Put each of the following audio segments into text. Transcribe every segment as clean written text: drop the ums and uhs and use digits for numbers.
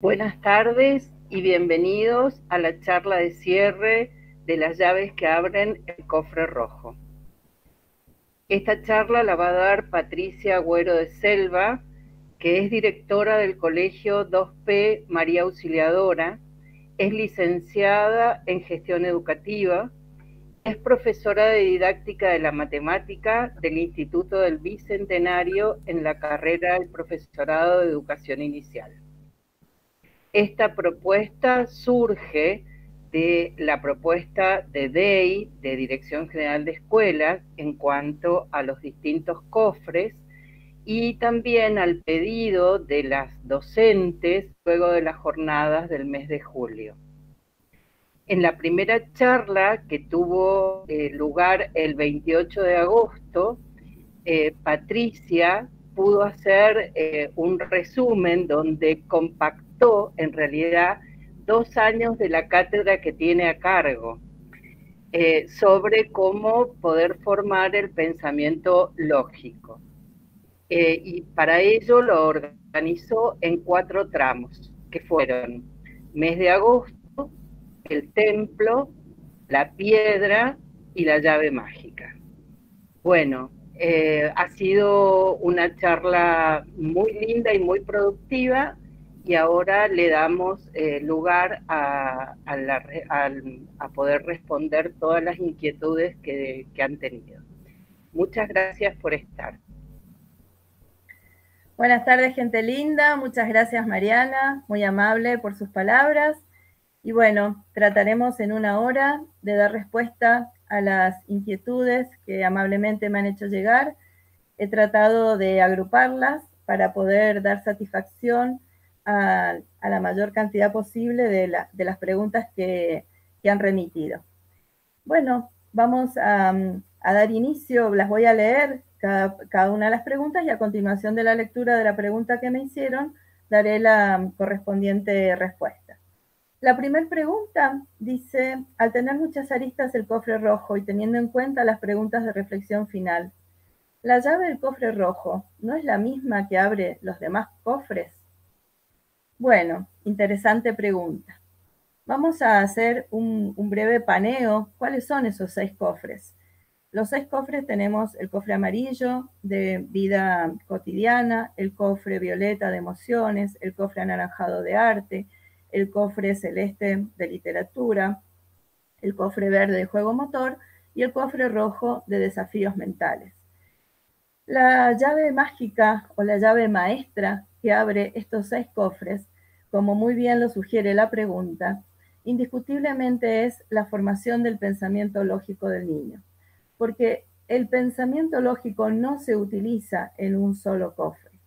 Buenas tardes y bienvenidos a la charla de cierre de las llaves que abren el cofre rojo. Esta charla la va a dar Patricia Agüero de Selva, que es directora del Colegio 2P María Auxiliadora, es licenciada en Gestión Educativa, es profesora de Didáctica de la Matemática del Instituto del Bicentenario en la carrera del Profesorado de Educación Inicial. Esta propuesta surge de la propuesta de DEI, de Dirección General de Escuelas, en cuanto a los distintos cofres y también al pedido de las docentes luego de las jornadas del mes de julio. En la primera charla que tuvo lugar el 28 de agosto, Patricia pudo hacer un resumen donde compactó en realidad 2 años de la cátedra que tiene a cargo sobre cómo poder formar el pensamiento lógico. Y para ello lo organizó en 4 tramos, que fueron mes de agosto, el templo, la piedra y la llave mágica. Bueno, ha sido una charla muy linda y muy productiva y ahora le damos lugar a poder responder todas las inquietudes que han tenido. Muchas gracias por estar. Buenas tardes, gente linda. Muchas gracias, Mariana, muy amable por sus palabras. Y bueno, trataremos en una hora de dar respuesta a las inquietudes que amablemente me han hecho llegar. He tratado de agruparlas para poder dar satisfacción a la mayor cantidad posible de las preguntas que han remitido. Bueno, vamos a dar inicio, las voy a leer cada una de las preguntas y a continuación de la lectura de la pregunta que me hicieron, daré la correspondiente respuesta. La primera pregunta dice, al tener muchas aristas el cofre rojo y teniendo en cuenta las preguntas de reflexión final, ¿la llave del cofre rojo no es la misma que abre los demás cofres? Bueno, interesante pregunta. Vamos a hacer un breve paneo. ¿Cuáles son esos 6 cofres? Los 6 cofres tenemos el cofre amarillo de vida cotidiana, el cofre violeta de emociones, el cofre anaranjado de arte, el cofre celeste de literatura, el cofre verde de juego motor y el cofre rojo de desafíos mentales. La llave mágica o la llave maestra que abre estos 6 cofres, como muy bien lo sugiere la pregunta, indiscutiblemente es la formación del pensamiento lógico del niño, porque el pensamiento lógico no se utiliza en un solo cofre.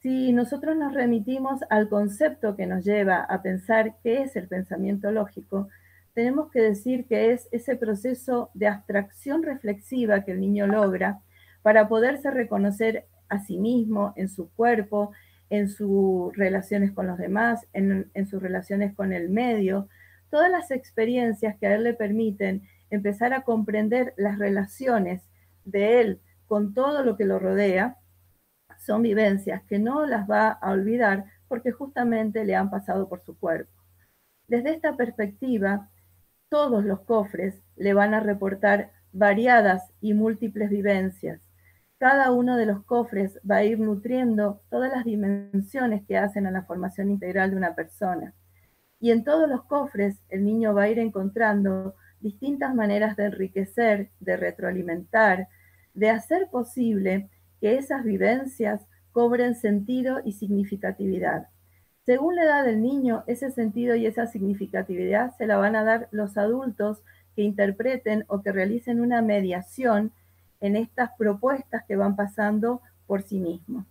Si nosotros nos remitimos al concepto que nos lleva a pensar qué es el pensamiento lógico, tenemos que decir que es ese proceso de abstracción reflexiva que el niño logra para poderse reconocer a sí mismo, en su cuerpo, en sus relaciones con los demás, en sus relaciones con el medio, todas las experiencias que a él le permiten empezar a comprender las relaciones de él con todo lo que lo rodea, son vivencias que no las va a olvidar porque justamente le han pasado por su cuerpo. Desde esta perspectiva, todos los cofres le van a reportar variadas y múltiples vivencias. Cada uno de los cofres va a ir nutriendo todas las dimensiones que hacen a la formación integral de una persona. Y en todos los cofres el niño va a ir encontrando distintas maneras de enriquecer, de retroalimentar, de hacer posible que esas vivencias cobren sentido y significatividad. Según la edad del niño, ese sentido y esa significatividad se la van a dar los adultos que interpreten o que realicen una mediación en estas propuestas que van pasando por sí mismos.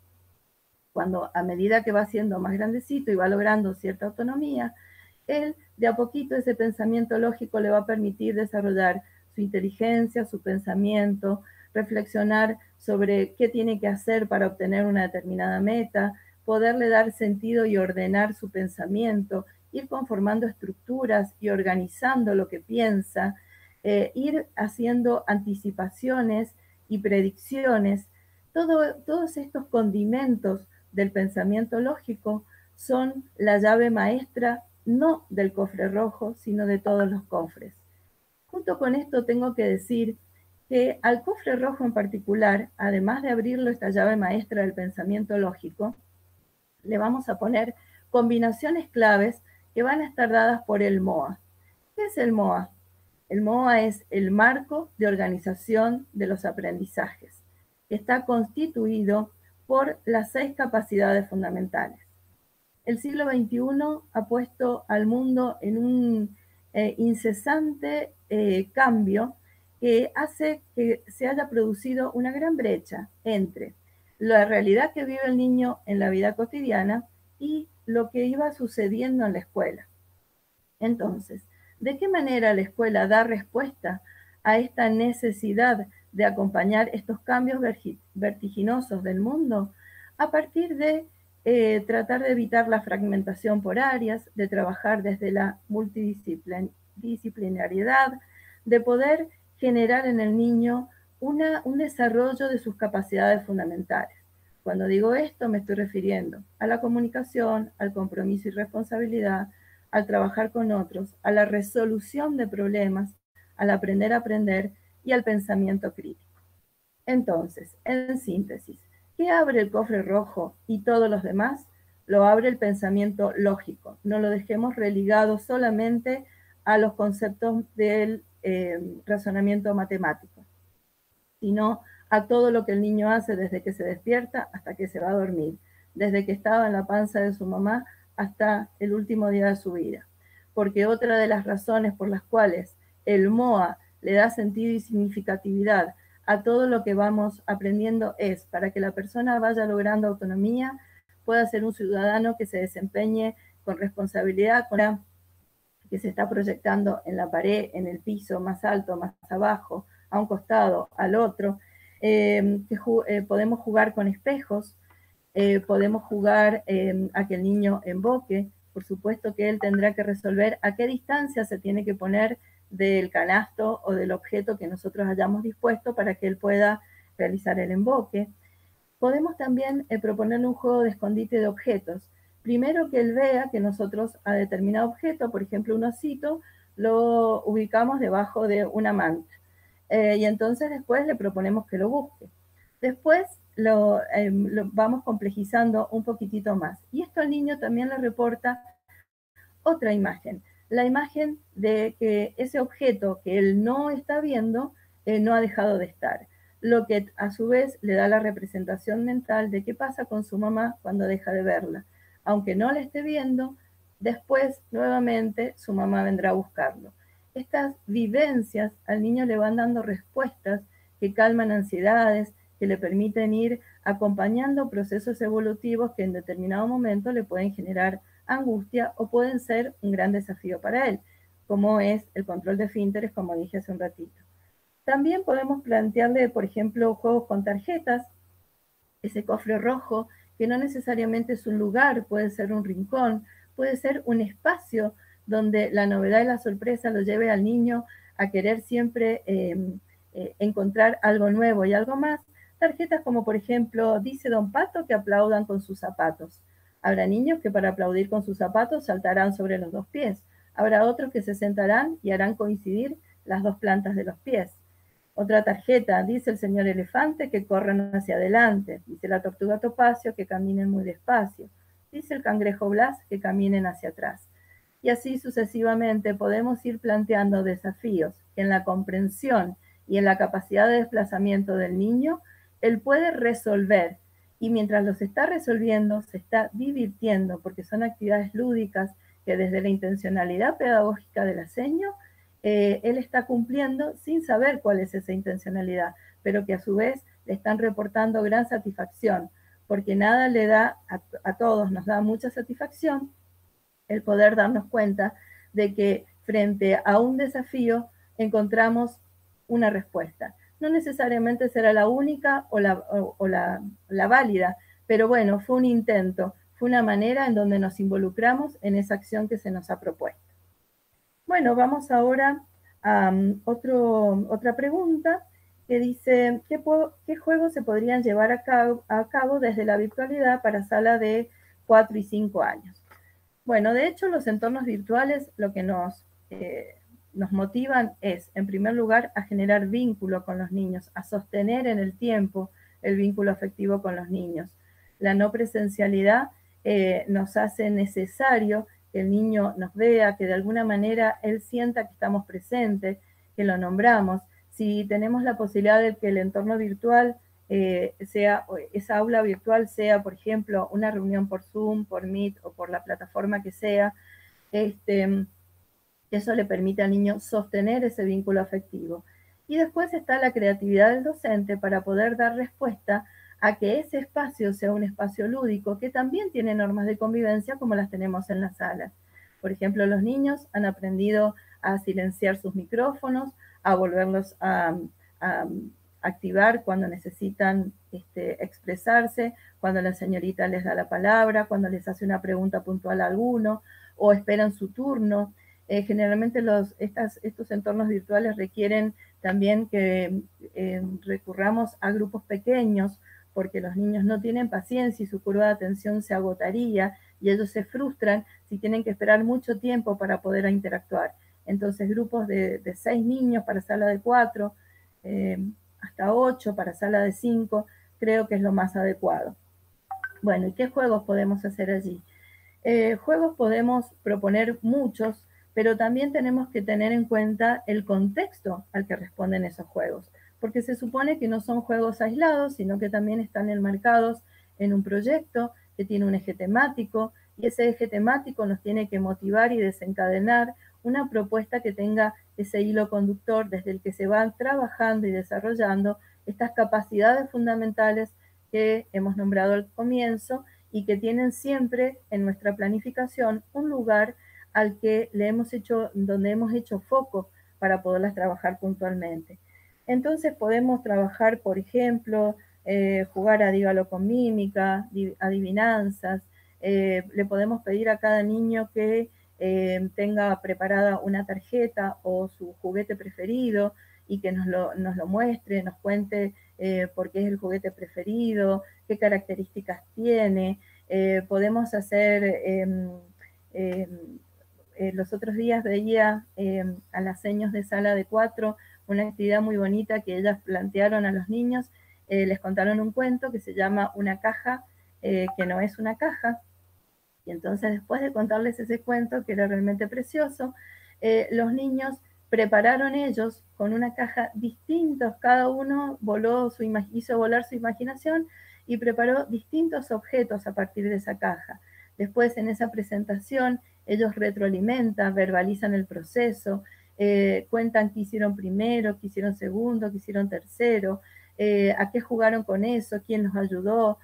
Cuando a medida que va siendo más grandecito y va logrando cierta autonomía, él de a poquito ese pensamiento lógico le va a permitir desarrollar su inteligencia, su pensamiento, reflexionar sobre qué tiene que hacer para obtener una determinada meta, poderle dar sentido y ordenar su pensamiento, ir conformando estructuras y organizando lo que piensa, ir haciendo anticipaciones y predicciones. Todos estos condimentos del pensamiento lógico son la llave maestra no del cofre rojo, sino de todos los cofres. Junto con esto tengo que decir que al cofre rojo en particular, además de abrirlo esta llave maestra del pensamiento lógico, le vamos a poner combinaciones claves que van a estar dadas por el MOA. ¿Qué es el MOA? El MOA es el marco de organización de los aprendizajes, que está constituido por las 6 capacidades fundamentales. El siglo XXI ha puesto al mundo en un incesante cambio que hace que se haya producido una gran brecha entre la realidad que vive el niño en la vida cotidiana y lo que iba sucediendo en la escuela. Entonces, ¿de qué manera la escuela da respuesta a esta necesidad de acompañar estos cambios vertiginosos del mundo? A partir de tratar de evitar la fragmentación por áreas, de trabajar desde la multidisciplinariedad, de poder generar en el niño un desarrollo de sus capacidades fundamentales. Cuando digo esto me estoy refiriendo a la comunicación, al compromiso y responsabilidad, al trabajar con otros, a la resolución de problemas, al aprender a aprender y al pensamiento crítico. Entonces, en síntesis, ¿qué abre el cofre rojo y todos los demás? Lo abre el pensamiento lógico. No lo dejemos religado solamente a los conceptos del razonamiento matemático, sino a todo lo que el niño hace desde que se despierta hasta que se va a dormir, desde que estaba en la panza de su mamá hasta el último día de su vida. Porque otra de las razones por las cuales el MOA le da sentido y significatividad a todo lo que vamos aprendiendo es para que la persona vaya logrando autonomía, pueda ser un ciudadano que se desempeñe con responsabilidad, con la que se está proyectando en la pared, en el piso, más alto, más abajo, a un costado, al otro. Podemos jugar con espejos, podemos jugar a que el niño emboque. Por supuesto que él tendrá que resolver a qué distancia se tiene que poner del canasto o del objeto que nosotros hayamos dispuesto para que él pueda realizar el emboque. Podemos también proponerle un juego de escondite de objetos. Primero que él vea que nosotros a determinado objeto, por ejemplo un osito, lo ubicamos debajo de una manta. Y entonces después le proponemos que lo busque. Después lo vamos complejizando un poquitito más. Y esto al niño también le reporta otra imagen, la imagen de que ese objeto que él no está viendo no ha dejado de estar, lo que a su vez le da la representación mental de qué pasa con su mamá cuando deja de verla. Aunque no la esté viendo, después nuevamente su mamá vendrá a buscarlo. Estas vivencias al niño le van dando respuestas que calman ansiedades, que le permiten ir acompañando procesos evolutivos que en determinado momento le pueden generar angustia o pueden ser un gran desafío para él, como es el control de esfínteres, como dije hace un ratito. También podemos plantearle, por ejemplo, juegos con tarjetas, ese cofre rojo, que no necesariamente es un lugar, puede ser un rincón, puede ser un espacio donde la novedad y la sorpresa lo lleve al niño a querer siempre encontrar algo nuevo y algo más. Tarjetas como, por ejemplo, dice Don Pato que aplaudan con sus zapatos. Habrá niños que para aplaudir con sus zapatos saltarán sobre los 2 pies. Habrá otros que se sentarán y harán coincidir las 2 plantas de los pies. Otra tarjeta, dice el señor elefante que corran hacia adelante. Dice la tortuga topacio que caminen muy despacio. Dice el cangrejo Blas que caminen hacia atrás. Y así sucesivamente podemos ir planteando desafíos que en la comprensión y en la capacidad de desplazamiento del niño, él puede resolver. Y mientras los está resolviendo, se está divirtiendo, porque son actividades lúdicas que desde la intencionalidad pedagógica de la seño, él está cumpliendo sin saber cuál es esa intencionalidad, pero que a su vez le están reportando gran satisfacción, porque nada le da, a todos nos da mucha satisfacción el poder darnos cuenta de que frente a un desafío encontramos una respuesta. No necesariamente será la única o la válida, pero bueno, fue un intento, fue una manera en donde nos involucramos en esa acción que se nos ha propuesto. Bueno, vamos ahora a otra pregunta que dice, ¿qué juegos se podrían llevar a cabo desde la virtualidad para sala de 4 y 5 años. Bueno, de hecho, los entornos virtuales lo que nos motivan es, en primer lugar, a generar vínculo con los niños, a sostener en el tiempo el vínculo afectivo con los niños. La no presencialidad nos hace necesario que el niño nos vea, que de alguna manera él sienta que estamos presentes, que lo nombramos. Si tenemos la posibilidad de que el entorno virtual esa aula virtual sea, por ejemplo, una reunión por Zoom, por Meet o por la plataforma que sea, eso le permite al niño sostener ese vínculo afectivo. Y después está la creatividad del docente para poder dar respuesta a que ese espacio sea un espacio lúdico que también tiene normas de convivencia como las tenemos en las salas. Por ejemplo, los niños han aprendido a silenciar sus micrófonos, a volverlos a activar cuando necesitan expresarse, cuando la señorita les da la palabra, cuando les hace una pregunta puntual a alguno o esperan su turno. Generalmente estos entornos virtuales requieren también que recurramos a grupos pequeños porque los niños no tienen paciencia y su curva de atención se agotaría y ellos se frustran si tienen que esperar mucho tiempo para poder interactuar. Entonces grupos de 6 niños para sala de 4, hasta 8 para sala de 5, creo que es lo más adecuado. Bueno, ¿y qué juegos podemos hacer allí? Juegos podemos proponer muchos, pero también tenemos que tener en cuenta el contexto al que responden esos juegos, porque se supone que no son juegos aislados, sino que también están enmarcados en un proyecto que tiene un eje temático, y ese eje temático nos tiene que motivar y desencadenar una propuesta que tenga ese hilo conductor desde el que se van trabajando y desarrollando estas capacidades fundamentales que hemos nombrado al comienzo y que tienen siempre en nuestra planificación un lugar al que donde hemos hecho foco para poderlas trabajar puntualmente. Entonces podemos trabajar, por ejemplo, jugar a dígalo con mímica, adivinanzas, le podemos pedir a cada niño que tenga preparada una tarjeta o su juguete preferido y que nos lo muestre, nos cuente por qué es el juguete preferido, qué características tiene. Podemos hacer, los otros días veía a las seños de sala de 4 una actividad muy bonita que ellas plantearon a los niños, les contaron un cuento que se llama Una caja que no es una caja, y entonces después de contarles ese cuento, que era realmente precioso, los niños prepararon ellos con una caja distintos, cada uno hizo volar su imaginación y preparó distintos objetos a partir de esa caja. Después en esa presentación ellos retroalimentan, verbalizan el proceso, cuentan qué hicieron primero, qué hicieron segundo, qué hicieron tercero, a qué jugaron con eso, quién los ayudó,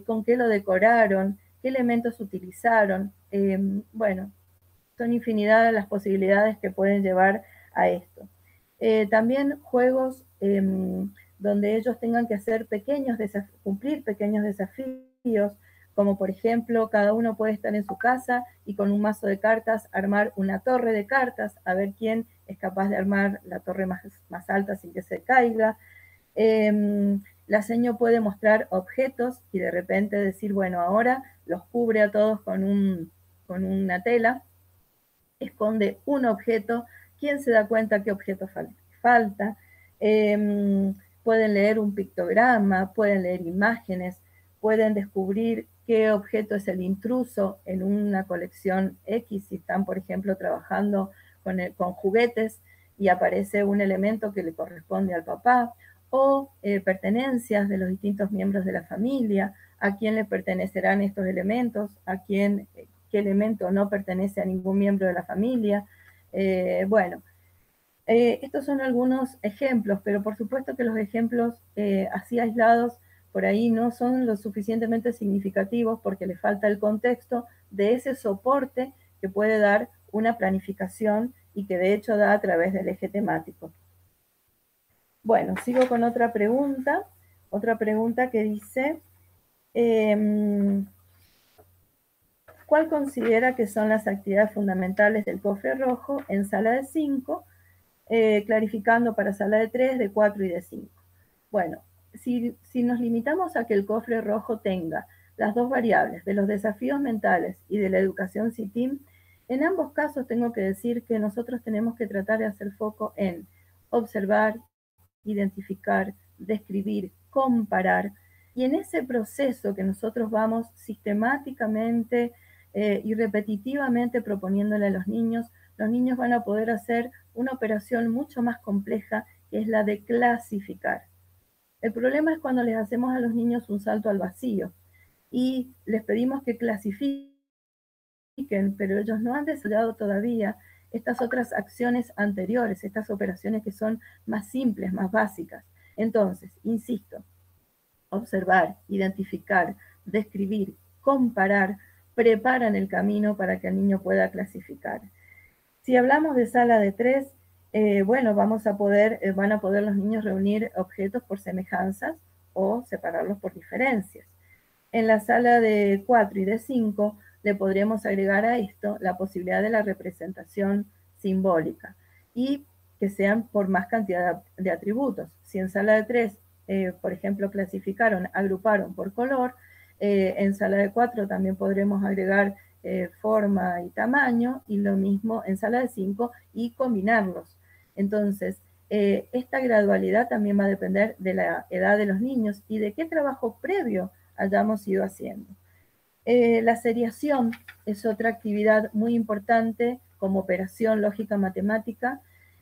con qué lo decoraron, qué elementos utilizaron. Bueno, son infinidad de las posibilidades que pueden llevar a esto. También juegos donde ellos tengan que hacer cumplir pequeños desafíos, como por ejemplo, cada uno puede estar en su casa y con un mazo de cartas armar una torre de cartas, a ver quién es capaz de armar la torre más alta sin que se caiga. La seño puede mostrar objetos y de repente decir, bueno, ahora los cubre a todos con una tela, esconde un objeto, ¿quién se da cuenta qué objeto falta? Pueden leer un pictograma, pueden leer imágenes, pueden descubrir qué objeto es el intruso en una colección X, si están, por ejemplo, trabajando con juguetes y aparece un elemento que le corresponde al papá, o pertenencias de los distintos miembros de la familia, a quién le pertenecerán estos elementos, qué elemento no pertenece a ningún miembro de la familia. Bueno, estos son algunos ejemplos, pero por supuesto que los ejemplos así aislados por ahí no son lo suficientemente significativos porque le falta el contexto de ese soporte que puede dar una planificación y que de hecho da a través del eje temático. Bueno, sigo con otra pregunta que dice, ¿cuál considera que son las actividades fundamentales del cofre rojo en sala de 5, clarificando para sala de 3, de 4 y de 5? Bueno, si nos limitamos a que el cofre rojo tenga las dos variables de los desafíos mentales y de la educación CITIM, en ambos casos tengo que decir que nosotros tenemos que tratar de hacer foco en observar, identificar, describir, comparar, y en ese proceso que nosotros vamos sistemáticamente y repetitivamente proponiéndole a los niños van a poder hacer una operación mucho más compleja, que es la de clasificar. El problema es cuando les hacemos a los niños un salto al vacío y les pedimos que clasifiquen, pero ellos no han desarrollado todavía estas otras acciones anteriores, estas operaciones que son más simples, más básicas. Entonces, insisto, observar, identificar, describir, comparar, preparan el camino para que el niño pueda clasificar. Si hablamos de sala de 3, bueno, van a poder los niños reunir objetos por semejanzas o separarlos por diferencias. En la sala de 4 y de 5 le podríamos agregar a esto la posibilidad de la representación simbólica y que sean por más cantidad de atributos. Si en sala de 3, por ejemplo, agruparon por color, en sala de 4 también podremos agregar forma y tamaño, y lo mismo en sala de 5, y combinarlos. Entonces, esta gradualidad también va a depender de la edad de los niños y de qué trabajo previo hayamos ido haciendo. La seriación es otra actividad muy importante como operación lógica matemática,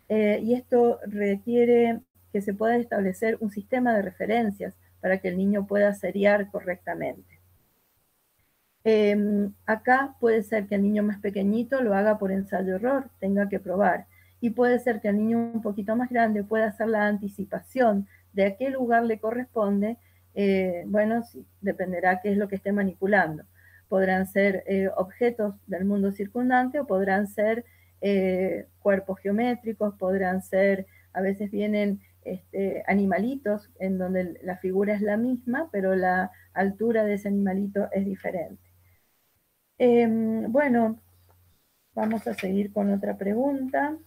y esto requiere que se pueda establecer un sistema de referencias para que el niño pueda seriar correctamente. Acá puede ser que el niño más pequeñito lo haga por ensayo-error, tenga que probar, y puede ser que el niño un poquito más grande pueda hacer la anticipación de a qué lugar le corresponde. Bueno, sí, dependerá qué es lo que esté manipulando. Podrán ser objetos del mundo circundante o podrán ser cuerpos geométricos, podrán ser, a veces vienen animalitos en donde la figura es la misma, pero la altura de ese animalito es diferente. Bueno, vamos a seguir con otra pregunta.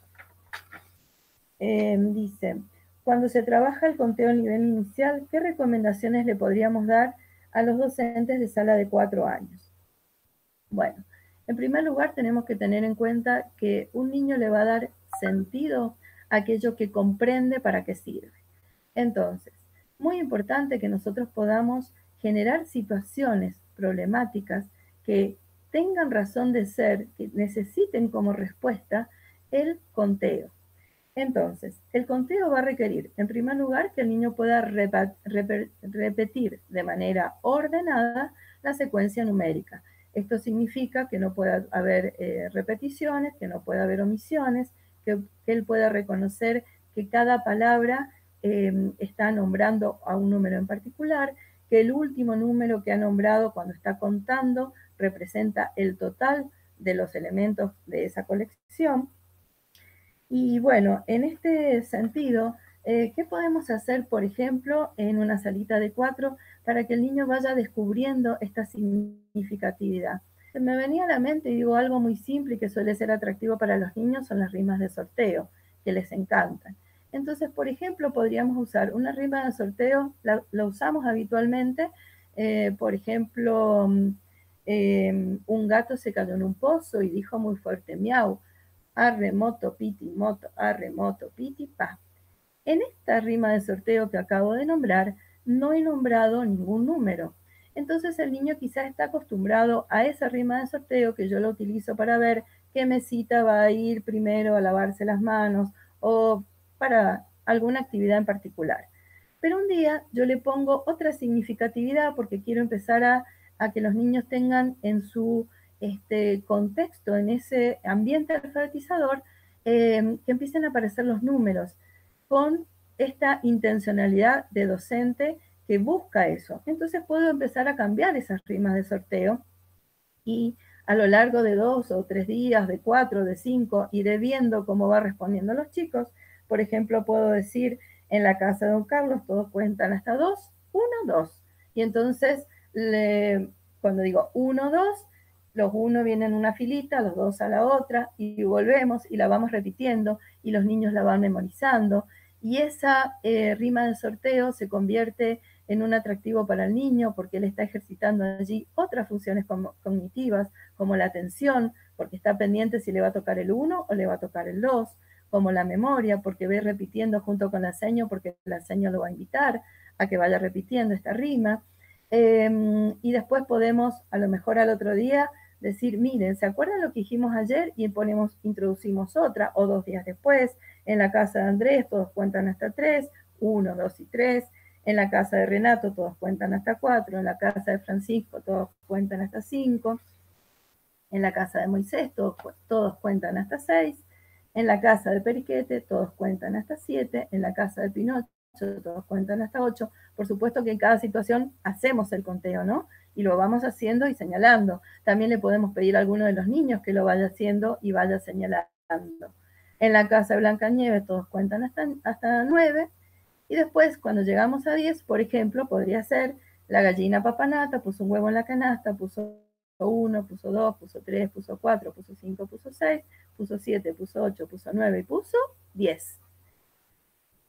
Dice, cuando se trabaja el conteo a nivel inicial, ¿qué recomendaciones le podríamos dar a los docentes de sala de 4 años? Bueno, en primer lugar tenemos que tener en cuenta que un niño le va a dar sentido a aquello que comprende para qué sirve. Entonces, muy importante que nosotros podamos generar situaciones problemáticas que tengan razón de ser, que necesiten como respuesta el conteo. Entonces, el conteo va a requerir, en primer lugar, que el niño pueda repetir de manera ordenada la secuencia numérica. Esto significa que no pueda haber repeticiones, que no pueda haber omisiones, que él pueda reconocer que cada palabra está nombrando a un número en particular, que el último número que ha nombrado cuando está contando representa el total de los elementos de esa colección. Y bueno, en este sentido, ¿qué podemos hacer, por ejemplo, en una salita de 4 para que el niño vaya descubriendo esta significatividad? Se me venía a la mente, y digo, algo muy simple y que suele ser atractivo para los niños son las rimas de sorteo, que les encantan. Entonces, por ejemplo, podríamos usar una rima de sorteo, la usamos habitualmente, por ejemplo, un gato se cayó en un pozo y dijo muy fuerte miau. Arre, moto, piti, moto, arre, moto, piti, pa. En esta rima de sorteo que acabo de nombrar, no he nombrado ningún número. Entonces el niño quizás está acostumbrado a esa rima de sorteo que yo lo utilizo para ver qué mesita va a ir primero a lavarse las manos o para alguna actividad en particular. Pero un día yo le pongo otra significatividad porque quiero empezar a que los niños tengan en su contexto, en ese ambiente alfabetizador, que empiecen a aparecer los números con esta intencionalidad de docente que busca eso. Entonces puedo empezar a cambiar esas rimas de sorteo y a lo largo de 2 o 3 días, de 4, de 5, iré viendo cómo va respondiendo los chicos. Por ejemplo, puedo decir, en la casa de don Carlos todos cuentan hasta 2, 1, 2. Y entonces, cuando digo 1, 2, los 1 vienen en una filita, los 2 a la otra, y volvemos y la vamos repitiendo, y los niños la van memorizando. Y esa rima de sorteo se convierte en un atractivo para el niño, porque él está ejercitando allí otras funciones cognitivas, como la atención, porque está pendiente si le va a tocar el 1 o le va a tocar el 2, como la memoria, porque ve repitiendo junto con la seño, porque la seño lo va a invitar a que vaya repitiendo esta rima. Y después podemos, a lo mejor al otro día, decir, miren, ¿se acuerdan lo que dijimos ayer? Y introducimos otra, o 2 días después, en la casa de Andrés todos cuentan hasta 3, 1, 2 y 3, en la casa de Renato todos cuentan hasta 4, en la casa de Francisco todos cuentan hasta 5, en la casa de Moisés todos cuentan hasta 6, en la casa de Periquete todos cuentan hasta 7, en la casa de Pinocho todos cuentan hasta 8. Por supuesto que en cada situación hacemos el conteo, ¿no? Y lo vamos haciendo y señalando. También le podemos pedir a alguno de los niños que lo vaya haciendo y vaya señalando. En la casa de Blancanieves todos cuentan hasta 9. Y después, cuando llegamos a 10, por ejemplo, podría ser la gallina papanata, puso un huevo en la canasta, puso 1, puso 2, puso 3, puso 4, puso 5, puso 6, puso 7, puso 8, puso 9 y puso 10.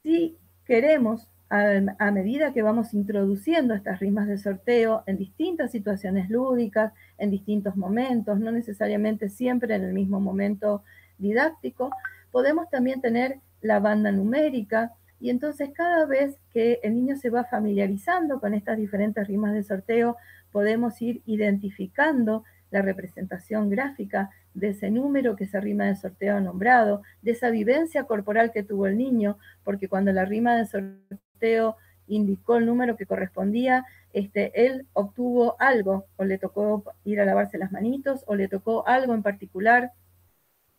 Si queremos, a medida que vamos introduciendo estas rimas de sorteo en distintas situaciones lúdicas, en distintos momentos, no necesariamente siempre en el mismo momento didáctico, podemos también tener la banda numérica, y entonces cada vez que el niño se va familiarizando con estas diferentes rimas de sorteo, podemos ir identificando la representación gráfica de ese número que esa rima de sorteo ha nombrado, de esa vivencia corporal que tuvo el niño, porque cuando la rima de sorteo indicó el número que correspondía, él obtuvo algo, o le tocó ir a lavarse las manitos, o le tocó algo en particular.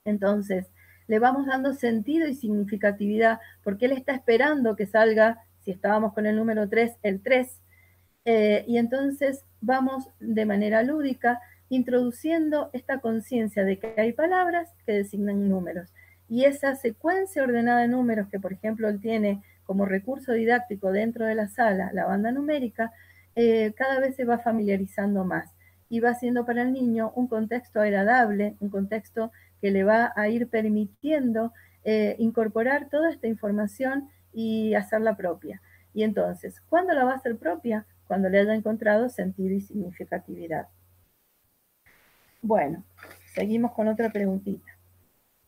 Entonces, le vamos dando sentido y significatividad, porque él está esperando que salga, si estábamos con el número 3, el 3, y entonces vamos de manera lúdica introduciendo esta conciencia de que hay palabras que designan números. Y esa secuencia ordenada de números que, por ejemplo, él tiene como recurso didáctico dentro de la sala, la banda numérica, cada vez se va familiarizando más y va siendo para el niño un contexto agradable, un contexto que le va a ir permitiendo incorporar toda esta información y hacerla propia. Y entonces, ¿cuándo la va a hacer propia? Cuando le haya encontrado sentido y significatividad. Bueno, seguimos con otra preguntita.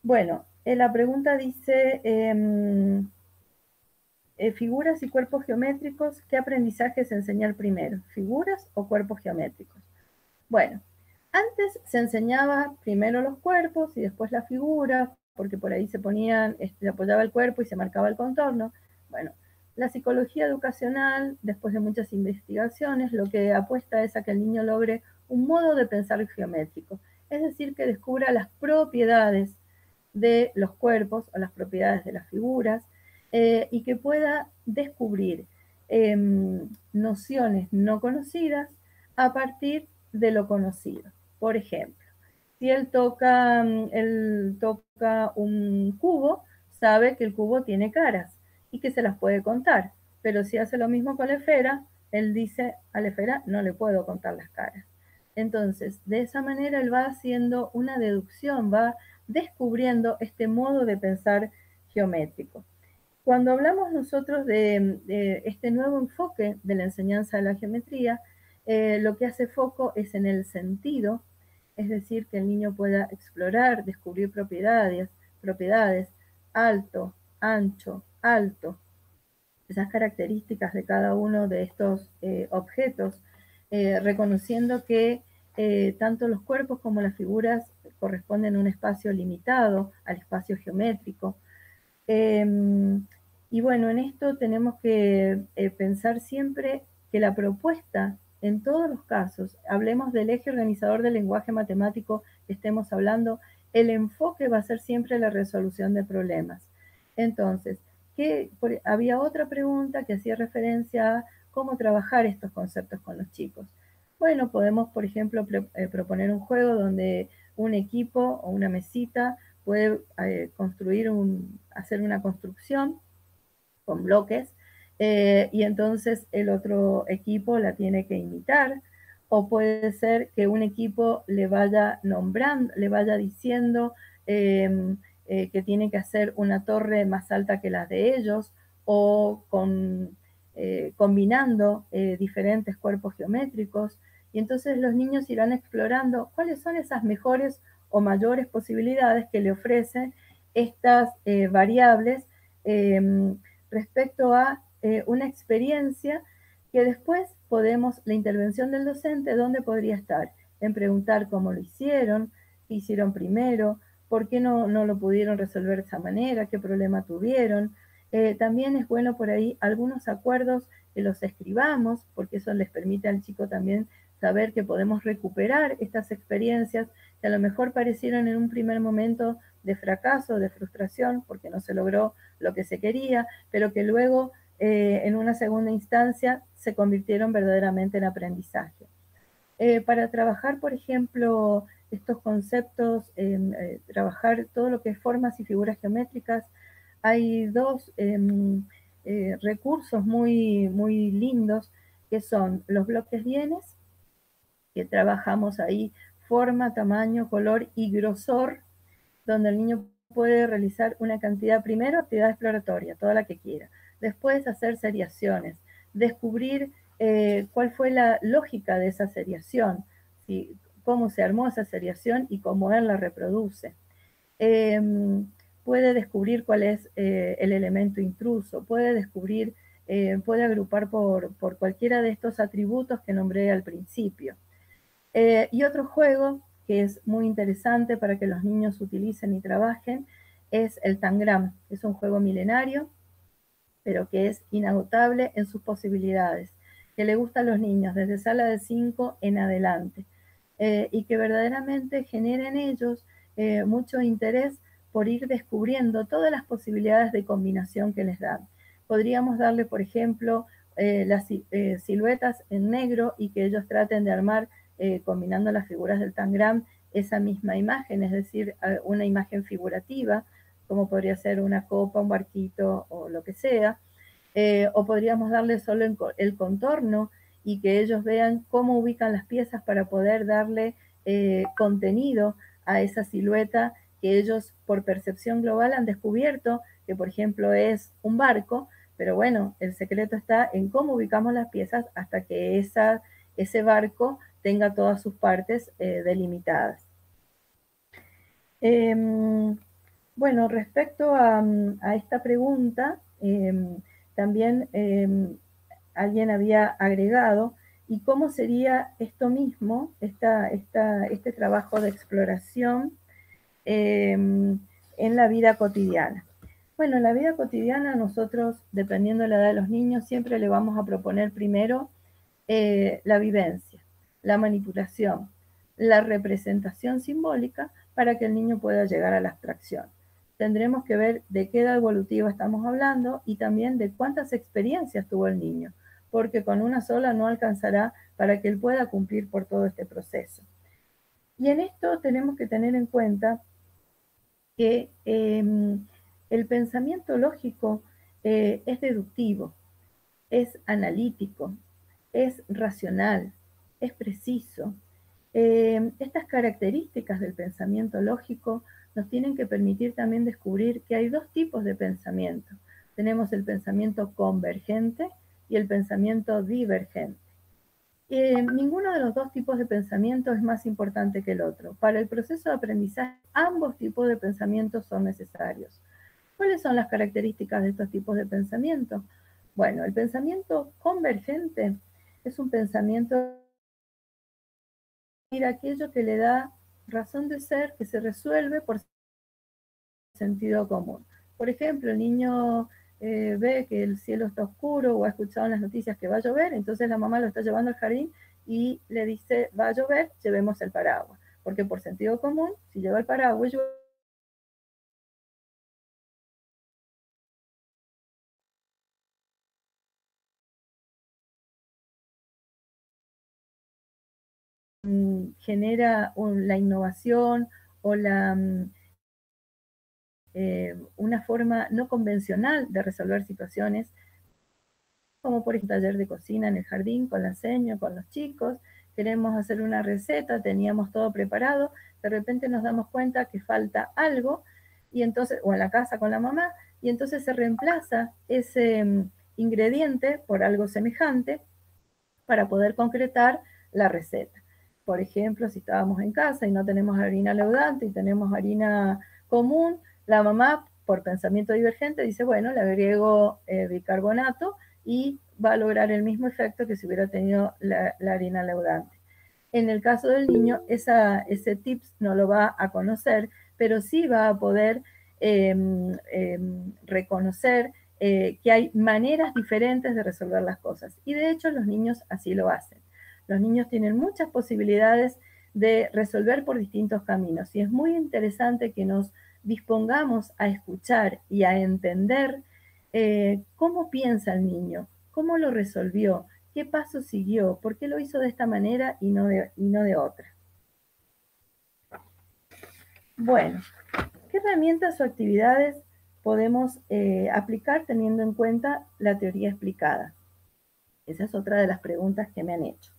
Bueno, la pregunta dice, figuras y cuerpos geométricos, ¿qué aprendizaje se enseñar primero? ¿Figuras o cuerpos geométricos? Bueno, antes se enseñaba primero los cuerpos y después las figuras, porque por ahí se ponían, se apoyaba el cuerpo y se marcaba el contorno. Bueno, la psicología educacional, después de muchas investigaciones, lo que apuesta es a que el niño logre un modo de pensar geométrico, es decir, que descubra las propiedades de los cuerpos o las propiedades de las figuras, y que pueda descubrir nociones no conocidas a partir de lo conocido. Por ejemplo, si él toca un cubo, sabe que el cubo tiene caras y que se las puede contar, pero si hace lo mismo con la esfera, él dice, a la esfera no le puedo contar las caras. Entonces, de esa manera él va haciendo una deducción, va descubriendo este modo de pensar geométrico. Cuando hablamos nosotros de este nuevo enfoque de la enseñanza de la geometría, lo que hace foco es en el sentido, es decir, que el niño pueda explorar, descubrir propiedades, alto, ancho, alto, esas características de cada uno de estos objetos, reconociendo que tanto los cuerpos como las figuras corresponden a un espacio limitado, al espacio geométrico. Y bueno, en esto tenemos que pensar siempre que la propuesta, en todos los casos, hablemos del eje organizador del lenguaje matemático que estemos hablando, el enfoque va a ser siempre la resolución de problemas. Entonces, había otra pregunta que hacía referencia a cómo trabajar estos conceptos con los chicos. Bueno, podemos, por ejemplo, proponer un juego donde un equipo o una mesita puede hacer una construcción con bloques, y entonces el otro equipo la tiene que imitar, o puede ser que un equipo le vaya nombrando, le vaya diciendo que tiene que hacer una torre más alta que las de ellos, o con combinando diferentes cuerpos geométricos, y entonces los niños irán explorando cuáles son esas mejores o mayores posibilidades que le ofrecen estas variables respecto a una experiencia que después podemos, la intervención del docente, ¿dónde podría estar? En preguntar cómo lo hicieron, qué hicieron primero, por qué no lo pudieron resolver de esa manera, qué problema tuvieron. También es bueno por ahí algunos acuerdos que los escribamos, porque eso les permite al chico también saber que podemos recuperar estas experiencias que a lo mejor parecieron en un primer momento de fracaso, de frustración, porque no se logró lo que se quería, pero que luego en una segunda instancia se convirtieron verdaderamente en aprendizaje. Para trabajar, por ejemplo, estos conceptos, trabajar todo lo que es formas y figuras geométricas, hay dos recursos muy, muy lindos, que son los bloques bienes, que trabajamos ahí forma, tamaño, color y grosor, donde el niño puede realizar una cantidad, primero, actividad exploratoria, toda la que quiera. Después, hacer seriaciones, descubrir cuál fue la lógica de esa seriación, ¿sí? Cómo se armó esa seriación y cómo él la reproduce. Puede descubrir cuál es el elemento intruso, puede descubrir, puede agrupar por cualquiera de estos atributos que nombré al principio. Y otro juego que es muy interesante para que los niños utilicen y trabajen es el Tangram. Es un juego milenario, pero que es inagotable en sus posibilidades, que le gusta a los niños desde sala de 5 en adelante, y que verdaderamente genera en ellos mucho interés por ir descubriendo todas las posibilidades de combinación que les dan. Podríamos darle, por ejemplo, las siluetas en negro y que ellos traten de armar, combinando las figuras del Tangram, esa misma imagen, es decir, una imagen figurativa, como podría ser una copa, un barquito o lo que sea, o podríamos darle solo el contorno y que ellos vean cómo ubican las piezas para poder darle contenido a esa silueta que ellos por percepción global han descubierto que, por ejemplo, es un barco, pero bueno, el secreto está en cómo ubicamos las piezas hasta que ese barco tenga todas sus partes delimitadas. Bueno, respecto a esta pregunta, también alguien había agregado, ¿y cómo sería esto mismo, este trabajo de exploración en la vida cotidiana? Bueno, en la vida cotidiana nosotros, dependiendo de la edad de los niños, siempre le vamos a proponer primero la vivencia, la manipulación, la representación simbólica para que el niño pueda llegar a la abstracción. Tendremos que ver de qué edad evolutiva estamos hablando y también de cuántas experiencias tuvo el niño, porque con una sola no alcanzará para que él pueda cumplir por todo este proceso. Y en esto tenemos que tener en cuenta que el pensamiento lógico es deductivo, es analítico, es racional, es preciso. Estas características del pensamiento lógico nos tienen que permitir también descubrir que hay dos tipos de pensamiento. Tenemos el pensamiento convergente y el pensamiento divergente. Ninguno de los dos tipos de pensamiento es más importante que el otro. Para el proceso de aprendizaje, ambos tipos de pensamientos son necesarios. ¿Cuáles son las características de estos tipos de pensamiento? Bueno, el pensamiento convergente es un pensamiento de aquello que le da razón de ser, que se resuelve por sentido común. Por ejemplo, el niño ve que el cielo está oscuro o ha escuchado en las noticias que va a llover, entonces la mamá lo está llevando al jardín y le dice, va a llover, llevemos el paraguas. Porque por sentido común, si lleva el paraguas, genera la innovación o una forma no convencional de resolver situaciones, como por ejemplo taller de cocina en el jardín con la seño, con los chicos, queremos hacer una receta, teníamos todo preparado, de repente nos damos cuenta que falta algo, y entonces, o en la casa con la mamá, y entonces se reemplaza ingrediente por algo semejante para poder concretar la receta. Por ejemplo, si estábamos en casa y no tenemos harina leudante y tenemos harina común, la mamá, por pensamiento divergente, dice, bueno, le agrego bicarbonato y va a lograr el mismo efecto que si hubiera tenido la harina leudante. En el caso del niño, ese tips no lo va a conocer, pero sí va a poder reconocer que hay maneras diferentes de resolver las cosas. Y de hecho los niños así lo hacen. Los niños tienen muchas posibilidades de resolver por distintos caminos. Y es muy interesante que nos dispongamos a escuchar y a entender cómo piensa el niño, cómo lo resolvió, qué paso siguió, por qué lo hizo de esta manera y no de otra. Bueno, ¿qué herramientas o actividades podemos aplicar teniendo en cuenta la teoría explicada? Esa es otra de las preguntas que me han hecho.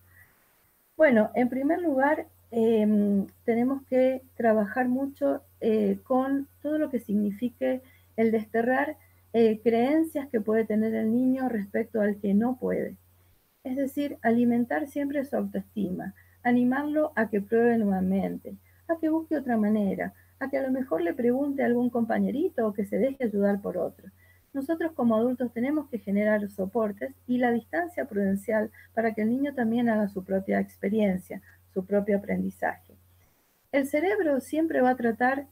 Bueno, en primer lugar, tenemos que trabajar mucho con todo lo que signifique el desterrar creencias que puede tener el niño respecto al que no puede. Es decir, alimentar siempre su autoestima, animarlo a que pruebe nuevamente, a que busque otra manera, a que a lo mejor le pregunte a algún compañerito o que se deje ayudar por otro. Nosotros como adultos tenemos que generar soportes y la distancia prudencial para que el niño también haga su propia experiencia, su propio aprendizaje. El cerebro siempre va a tratar,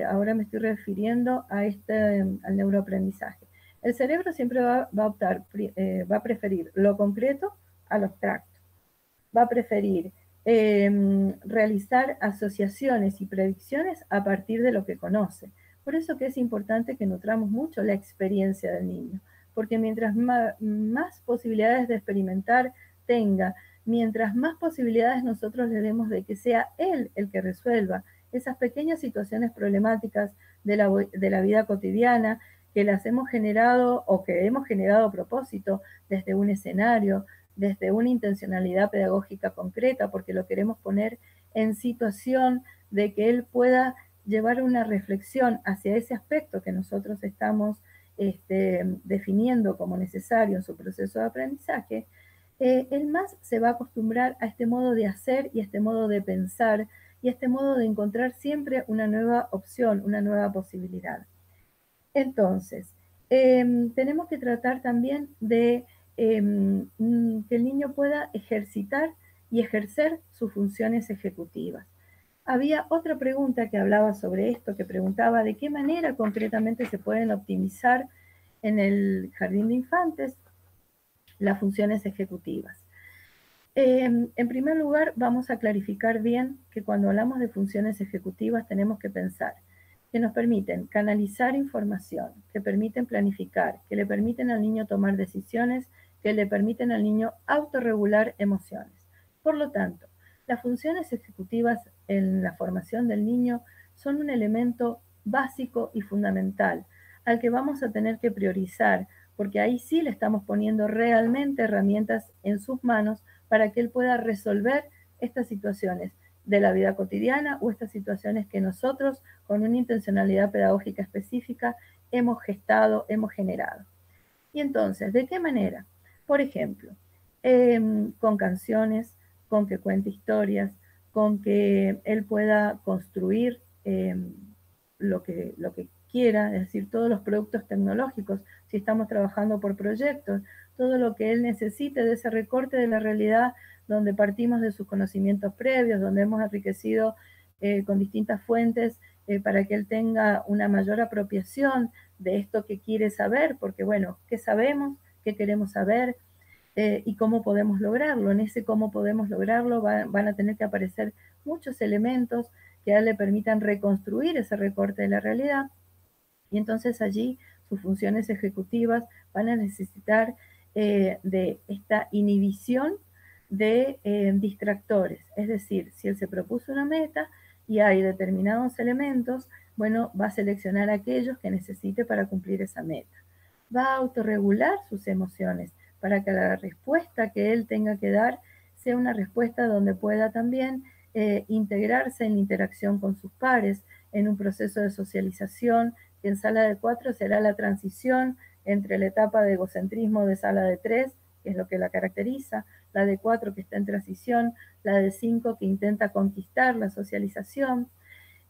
ahora me estoy refiriendo a al neuroaprendizaje. El cerebro siempre va a preferir lo concreto a lo abstracto. Va a preferir realizar asociaciones y predicciones a partir de lo que conoce. Por eso que es importante que nutramos mucho la experiencia del niño, porque mientras más posibilidades de experimentar tenga, mientras más posibilidades nosotros le demos de que sea él el que resuelva esas pequeñas situaciones problemáticas de la vida cotidiana, que las hemos generado o que hemos generado a propósito desde un escenario, desde una intencionalidad pedagógica concreta, porque lo queremos poner en situación de que él pueda llevar una reflexión hacia ese aspecto que nosotros estamos definiendo como necesario en su proceso de aprendizaje, él más se va a acostumbrar a este modo de hacer y a este modo de pensar y a este modo de encontrar siempre una nueva opción, una nueva posibilidad. Entonces, tenemos que tratar también de que el niño pueda ejercitar y ejercer sus funciones ejecutivas. Había otra pregunta que hablaba sobre esto, que preguntaba de qué manera concretamente se pueden optimizar en el jardín de infantes las funciones ejecutivas. En primer lugar, vamos a clarificar bien que cuando hablamos de funciones ejecutivas tenemos que pensar que nos permiten canalizar información, que permiten planificar, que le permiten al niño tomar decisiones, que le permiten al niño autorregular emociones. Por lo tanto, las funciones ejecutivas en la formación del niño son un elemento básico y fundamental al que vamos a tener que priorizar, porque ahí sí le estamos poniendo realmente herramientas en sus manos para que él pueda resolver estas situaciones de la vida cotidiana o estas situaciones que nosotros, con una intencionalidad pedagógica específica, hemos gestado, hemos generado. Y entonces, ¿de qué manera? Por ejemplo, con canciones, con que cuente historias, con que él pueda construir lo que quiera, es decir, todos los productos tecnológicos, si estamos trabajando por proyectos, todo lo que él necesite de ese recorte de la realidad donde partimos de sus conocimientos previos, donde hemos enriquecido con distintas fuentes para que él tenga una mayor apropiación de esto que quiere saber, porque bueno, ¿qué sabemos? ¿Qué queremos saber? Y cómo podemos lograrlo. En ese cómo podemos lograrlo van a tener que aparecer muchos elementos que a él le permitan reconstruir ese recorte de la realidad. Y entonces allí sus funciones ejecutivas van a necesitar de esta inhibición de distractores. Es decir, si él se propuso una meta y hay determinados elementos, bueno, va a seleccionar aquellos que necesite para cumplir esa meta. Va a autorregular sus emociones para que la respuesta que él tenga que dar sea una respuesta donde pueda también integrarse en la interacción con sus pares, en un proceso de socialización, que en sala de 4 será la transición entre la etapa de egocentrismo de sala de 3, que es lo que la caracteriza, la de 4 que está en transición, la de 5 que intenta conquistar la socialización,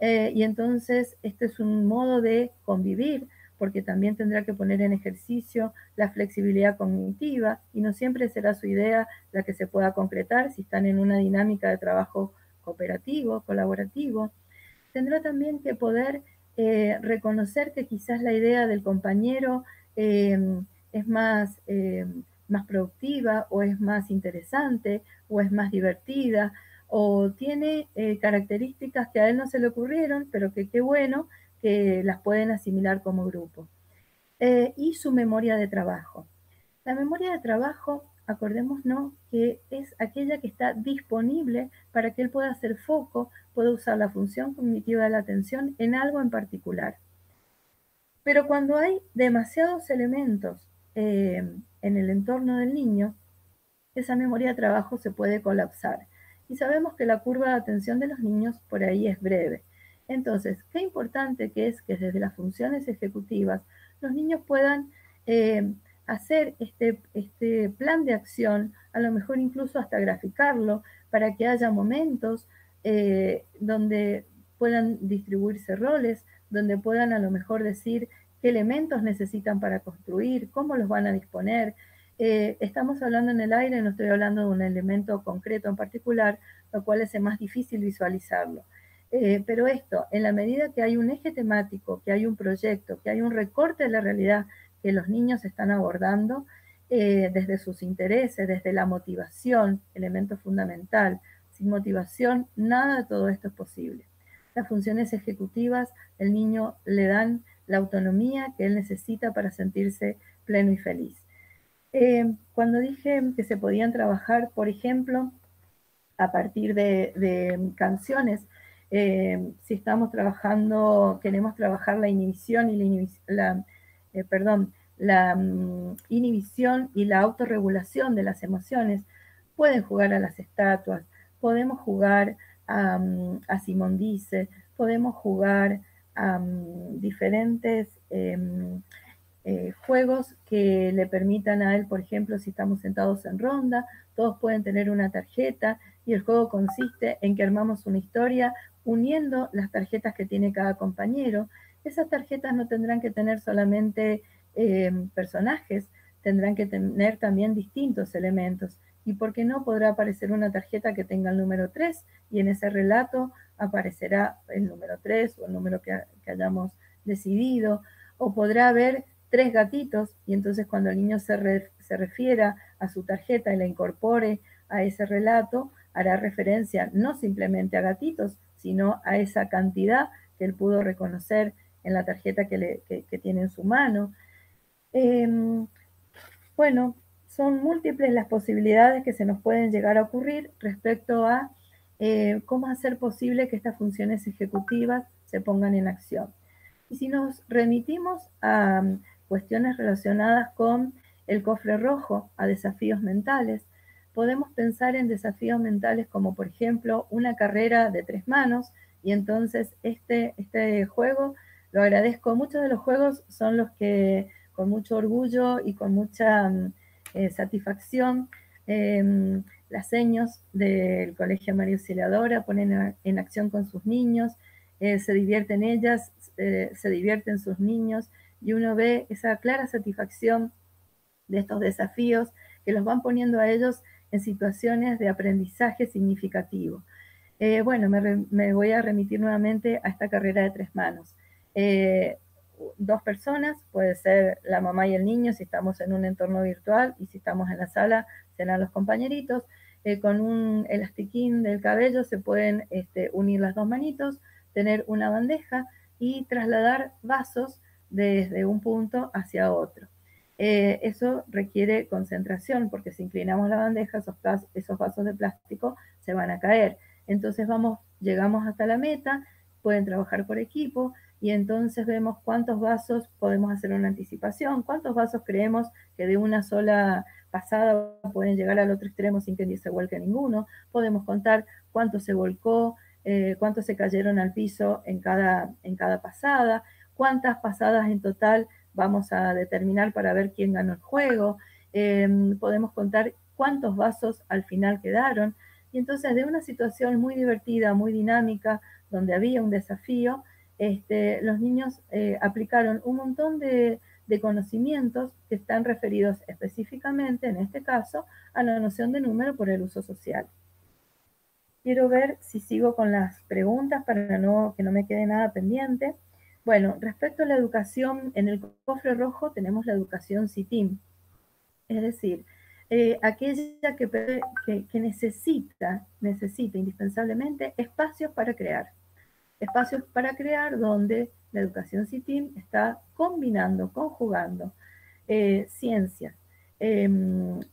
y entonces este es un modo de convivir, porque también tendrá que poner en ejercicio la flexibilidad cognitiva, y no siempre será su idea la que se pueda concretar si están en una dinámica de trabajo cooperativo, colaborativo. Tendrá también que poder reconocer que quizás la idea del compañero es más productiva, o es más interesante, o es más divertida, o tiene características que a él no se le ocurrieron, pero que qué bueno que las pueden asimilar como grupo. Y su memoria de trabajo. La memoria de trabajo, acordémonos que es aquella que está disponible para que él pueda hacer foco, pueda usar la función cognitiva de la atención en algo en particular. Pero cuando hay demasiados elementos en el entorno del niño, esa memoria de trabajo se puede colapsar. Y sabemos que la curva de atención de los niños por ahí es breve. Entonces, qué importante que es que desde las funciones ejecutivas los niños puedan hacer este plan de acción, a lo mejor incluso hasta graficarlo, para que haya momentos donde puedan distribuirse roles, donde puedan a lo mejor decir qué elementos necesitan para construir, cómo los van a disponer. Estamos hablando en el aire, no estoy hablando de un elemento concreto en particular, lo cual es más difícil visualizarlo. Pero esto, en la medida que hay un eje temático, que hay un proyecto, que hay un recorte de la realidad que los niños están abordando, desde sus intereses, desde la motivación, elemento fundamental. Sin motivación, nada de todo esto es posible. Las funciones ejecutivas, el niño le dan la autonomía que él necesita para sentirse pleno y feliz. Cuando dije que se podían trabajar, por ejemplo, a partir de canciones, si estamos trabajando, queremos trabajar la inhibición y la inhibición y la autorregulación de las emociones, pueden jugar a las estatuas, podemos jugar a Simón Dice, podemos jugar a diferentes juegos que le permitan a él, por ejemplo, si estamos sentados en ronda, todos pueden tener una tarjeta, y el juego consiste en que armamos una historia uniendo las tarjetas que tiene cada compañero. Esas tarjetas no tendrán que tener solamente personajes, tendrán que tener también distintos elementos. ¿Y por qué no? Podrá aparecer una tarjeta que tenga el número 3, y en ese relato aparecerá el número 3 o el número que hayamos decidido, o podrá haber 3 gatitos, y entonces cuando el niño se refiera a su tarjeta y la incorpore a ese relato, hará referencia no simplemente a gatitos, sino a esa cantidad que él pudo reconocer en la tarjeta que tiene en su mano. Bueno, son múltiples las posibilidades que se nos pueden llegar a ocurrir respecto a cómo hacer posible que estas funciones ejecutivas se pongan en acción. Y si nos remitimos a cuestiones relacionadas con el cofre rojo, a desafíos mentales, podemos pensar en desafíos mentales como, por ejemplo, una carrera de 3 manos, y entonces este juego, lo agradezco, muchos de los juegos son los que con mucho orgullo y con mucha satisfacción las seños del Colegio María Auxiliadora ponen en acción con sus niños, se divierten ellas, se divierten sus niños, y uno ve esa clara satisfacción de estos desafíos que los van poniendo a ellos en situaciones de aprendizaje significativo. Bueno, me voy a remitir nuevamente a esta carrera de 3 manos. 2 personas, puede ser la mamá y el niño si estamos en un entorno virtual, y si estamos en la sala serán los compañeritos. Con un elastiquín del cabello se pueden unir las 2 manitos, tener una bandeja y trasladar vasos desde un punto hacia otro. Eso requiere concentración, porque si inclinamos la bandeja, esos vasos de plástico se van a caer. Entonces llegamos hasta la meta, pueden trabajar por equipo, y entonces vemos cuántos vasos podemos hacer una anticipación, cuántos vasos creemos que de una sola pasada pueden llegar al otro extremo sin que ni se vuelque ninguno. Podemos contar cuánto se volcó, cuántos se cayeron al piso en cada pasada, cuántas pasadas en total vamos a determinar para ver quién ganó el juego, podemos contar cuántos vasos al final quedaron, y entonces de una situación muy divertida, muy dinámica, donde había un desafío, los niños aplicaron un montón de conocimientos que están referidos específicamente, en este caso, a la noción de número por el uso social. Quiero ver si sigo con las preguntas para que no me quede nada pendiente. Bueno, respecto a la educación, en el cofre rojo tenemos la educación CITIM, es decir, aquella que necesita indispensablemente espacios para crear donde la educación CITIM está combinando, conjugando ciencias,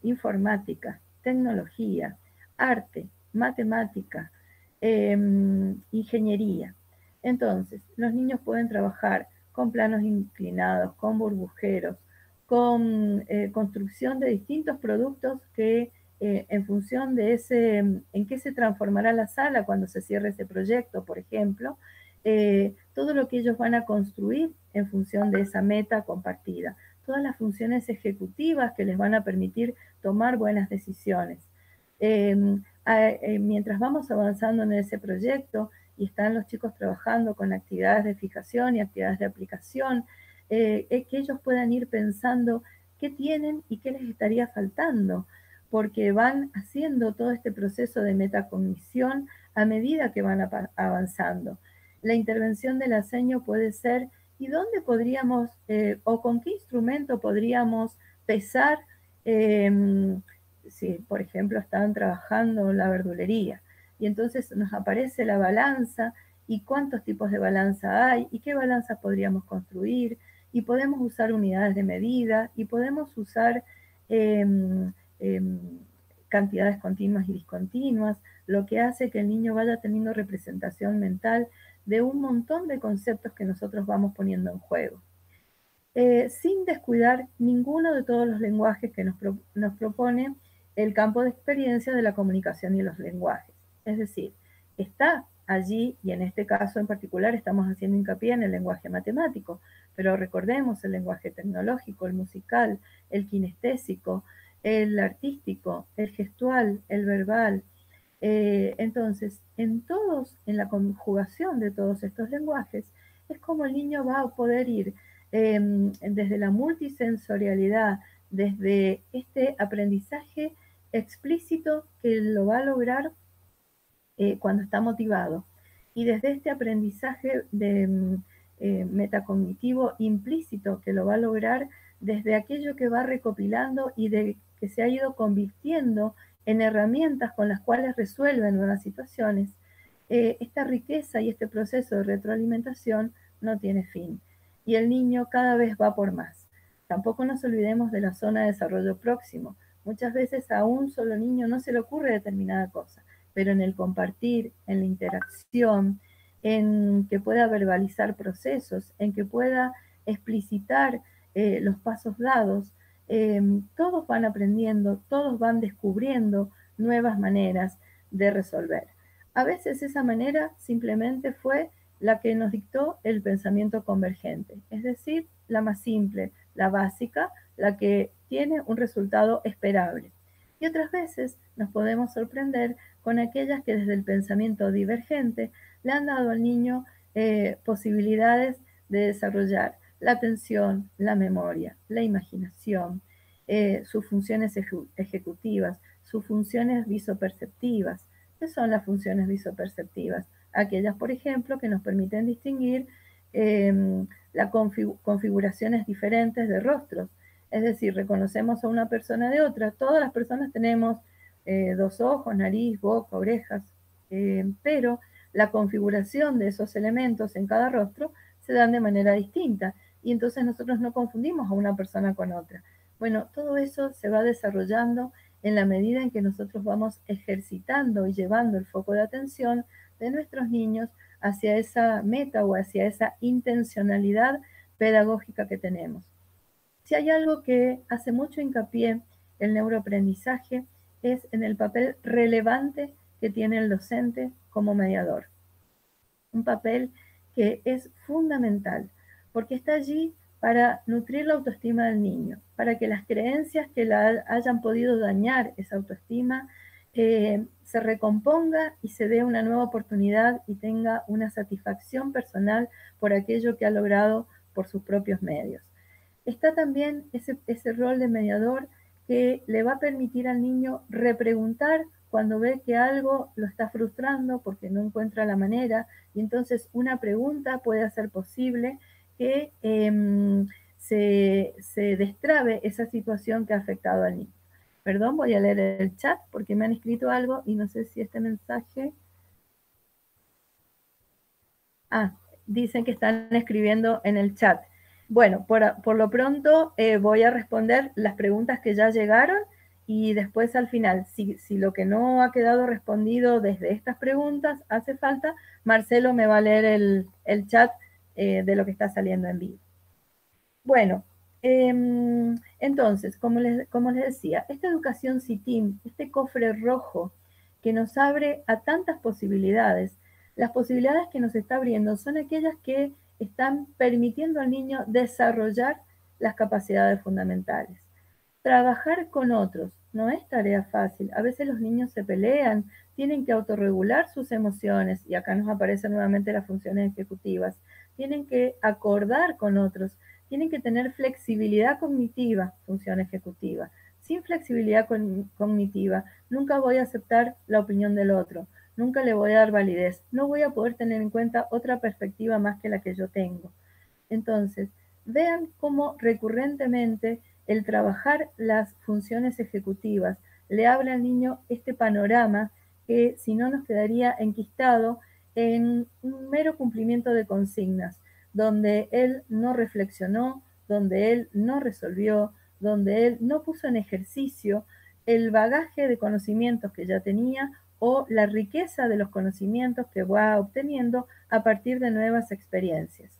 informática, tecnología, arte, matemática, ingeniería. Entonces, los niños pueden trabajar con planos inclinados, con burbujeros, con construcción de distintos productos que en función de en qué se transformará la sala cuando se cierre ese proyecto, por ejemplo, todo lo que ellos van a construir en función de esa meta compartida, todas las funciones ejecutivas que les van a permitir tomar buenas decisiones. Mientras vamos avanzando en ese proyecto y están los chicos trabajando con actividades de fijación y actividades de aplicación, que ellos puedan ir pensando qué tienen y qué les estaría faltando, porque van haciendo todo este proceso de metacognición a medida que van avanzando. La intervención del ASEño puede ser, ¿y dónde podríamos, o con qué instrumento podríamos pesar, si por ejemplo estaban trabajando la verdulería, y entonces nos aparece la balanza, y cuántos tipos de balanza hay, y qué balanzas podríamos construir, y podemos usar unidades de medida, y podemos usar cantidades continuas y discontinuas, lo que hace que el niño vaya teniendo representación mental de un montón de conceptos que nosotros vamos poniendo en juego. Sin descuidar ninguno de todos los lenguajes que nos propone el campo de experiencia de la comunicación y los lenguajes. Es decir, está allí, y en este caso en particular estamos haciendo hincapié en el lenguaje matemático, pero recordemos el lenguaje tecnológico, el musical, el kinestésico, el artístico, el gestual, el verbal. Entonces, en la conjugación de todos estos lenguajes, es como el niño va a poder ir desde la multisensorialidad, desde este aprendizaje explícito que lo va a lograr cuando está motivado, y desde este aprendizaje metacognitivo implícito que lo va a lograr desde aquello que va recopilando y que se ha ido convirtiendo en herramientas con las cuales resuelve nuevas situaciones. Esta riqueza y este proceso de retroalimentación no tiene fin, y el niño cada vez va por más. Tampoco nos olvidemos de la zona de desarrollo próximo. Muchas veces a un solo niño no se le ocurre determinada cosa, pero en el compartir, en la interacción, en que pueda verbalizar procesos, en que pueda explicitar los pasos dados, todos van aprendiendo, todos van descubriendo nuevas maneras de resolver. A veces esa manera simplemente fue la que nos dictó el pensamiento convergente, es decir, la más simple, la básica, la que tiene un resultado esperable. Y otras veces nos podemos sorprender con aquellas que desde el pensamiento divergente le han dado al niño posibilidades de desarrollar la atención, la memoria, la imaginación, sus funciones ejecutivas, sus funciones visoperceptivas. ¿Qué son las funciones visoperceptivas? Aquellas, por ejemplo, que nos permiten distinguir las configuraciones diferentes de rostros. Es decir, reconocemos a una persona de otra. Todas las personas tenemos dos ojos, nariz, boca, orejas, pero la configuración de esos elementos en cada rostro se dan de manera distinta, y entonces nosotros no confundimos a una persona con otra. Bueno, todo eso se va desarrollando en la medida en que nosotros vamos ejercitando y llevando el foco de atención de nuestros niños hacia esa meta o hacia esa intencionalidad pedagógica que tenemos. Si hay algo que hace mucho hincapié el neuroaprendizaje, es en el papel relevante que tiene el docente como mediador. Un papel que es fundamental, porque está allí para nutrir la autoestima del niño, para que las creencias que la hayan podido dañar esa autoestima se recomponga y se dé una nueva oportunidad y tenga una satisfacción personal por aquello que ha logrado por sus propios medios. Está también ese rol de mediador que le va a permitir al niño repreguntar cuando ve que algo lo está frustrando porque no encuentra la manera, y entonces una pregunta puede hacer posible que se destrabe esa situación que ha afectado al niño. Perdón, voy a leer el chat porque me han escrito algo y no sé si este mensaje... dicen que están escribiendo en el chat. Bueno, por lo pronto voy a responder las preguntas que ya llegaron y después al final, si lo que no ha quedado respondido desde estas preguntas hace falta, Marcelo me va a leer el chat de lo que está saliendo en vivo. Bueno, entonces, como les decía, esta educación CITIM, este cofre rojo que nos abre a tantas posibilidades, las posibilidades que nos está abriendo son aquellas que están permitiendo al niño desarrollar las capacidades fundamentales. Trabajar con otros no es tarea fácil. A veces los niños se pelean, tienen que autorregular sus emociones, y acá nos aparecen nuevamente las funciones ejecutivas. Tienen que acordar con otros, tienen que tener flexibilidad cognitiva, función ejecutiva. Sin flexibilidad cognitiva, nunca voy a aceptar la opinión del otro, nunca le voy a dar validez, no voy a poder tener en cuenta otra perspectiva más que la que yo tengo. Entonces, vean cómo recurrentemente el trabajar las funciones ejecutivas le abre al niño este panorama que si no nos quedaría enquistado en un mero cumplimiento de consignas, donde él no reflexionó, donde él no resolvió, donde él no puso en ejercicio el bagaje de conocimientos que ya tenía o la riqueza de los conocimientos que va obteniendo a partir de nuevas experiencias.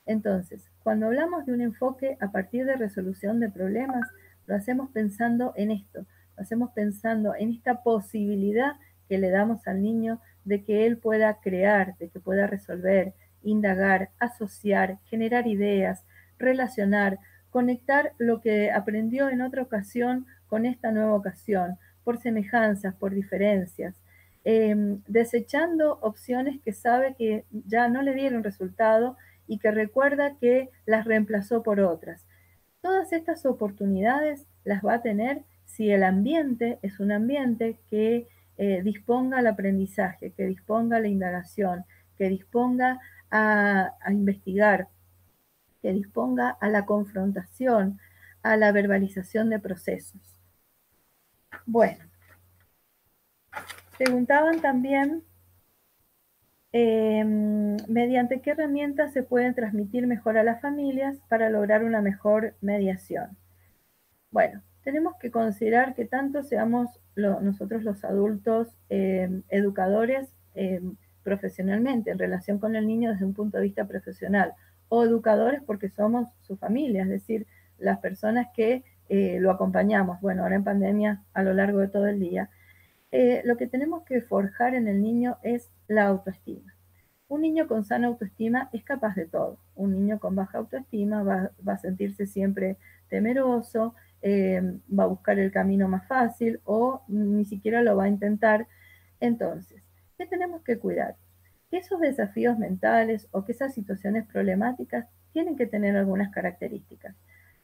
Entonces, cuando hablamos de un enfoque a partir de resolución de problemas, lo hacemos pensando en esto, lo hacemos pensando en esta posibilidad que le damos al niño de que él pueda crear, de que pueda resolver, indagar, asociar, generar ideas, relacionar, conectar lo que aprendió en otra ocasión con esta nueva ocasión, por semejanzas, por diferencias, desechando opciones que sabe que ya no le dieron resultado y que recuerda que las reemplazó por otras. Todas estas oportunidades las va a tener si el ambiente es un ambiente que disponga al aprendizaje, que disponga a la indagación, que disponga a investigar, que disponga a la confrontación, a la verbalización de procesos. Bueno, preguntaban también mediante qué herramientas se pueden transmitir mejor a las familias para lograr una mejor mediación. Bueno, tenemos que considerar que tanto seamos nosotros los adultos educadores profesionalmente en relación con el niño desde un punto de vista profesional, o educadores porque somos su familia, es decir, las personas que lo acompañamos, bueno, ahora en pandemia a lo largo de todo el día, lo que tenemos que forjar en el niño es la autoestima. Un niño con sana autoestima es capaz de todo. Un niño con baja autoestima va a sentirse siempre temeroso, va a buscar el camino más fácil o ni siquiera lo va a intentar. Entonces, ¿qué tenemos que cuidar? Que esos desafíos mentales o que esas situaciones problemáticas tienen que tener algunas características.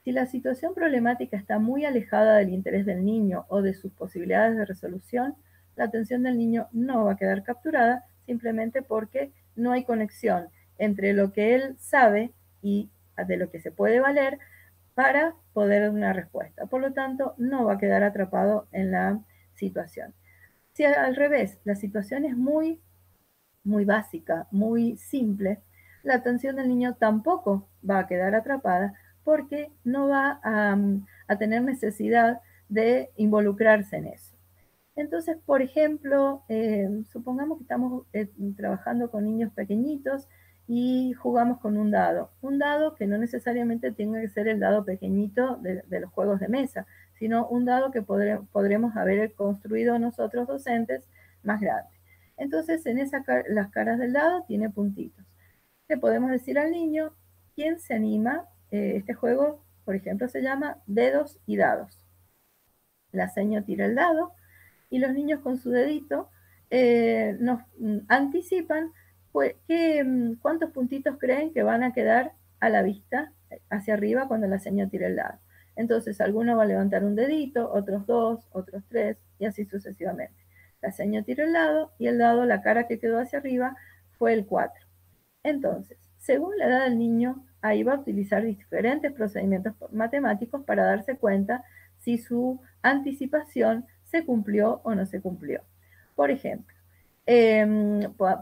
Si la situación problemática está muy alejada del interés del niño o de sus posibilidades de resolución, la atención del niño no va a quedar capturada simplemente porque no hay conexión entre lo que él sabe y de lo que se puede valer para poder dar una respuesta. Por lo tanto, no va a quedar atrapado en la situación. Si al revés, la situación es muy básica, muy simple, la atención del niño tampoco va a quedar atrapada porque no va a tener necesidad de involucrarse en eso. Entonces, por ejemplo, supongamos que estamos trabajando con niños pequeñitos y jugamos con un dado que no necesariamente tenga que ser el dado pequeñito de los juegos de mesa, sino un dado que podremos haber construido nosotros docentes más grande. Entonces, en las caras del dado tiene puntitos. Le podemos decir al niño, ¿quién se anima Este juego, por ejemplo, se llama dedos y dados. La seño tira el dado y los niños con su dedito nos anticipan pues, cuántos puntitos creen que van a quedar a la vista hacia arriba cuando la seño tira el dado. Entonces, alguno va a levantar un dedito, otros dos, otros tres, y así sucesivamente. La seño tira el dado y el dado, la cara que quedó hacia arriba, fue el 4. Entonces, según la edad del niño, ahí va a utilizar diferentes procedimientos matemáticos para darse cuenta si su anticipación se cumplió o no se cumplió. Por ejemplo,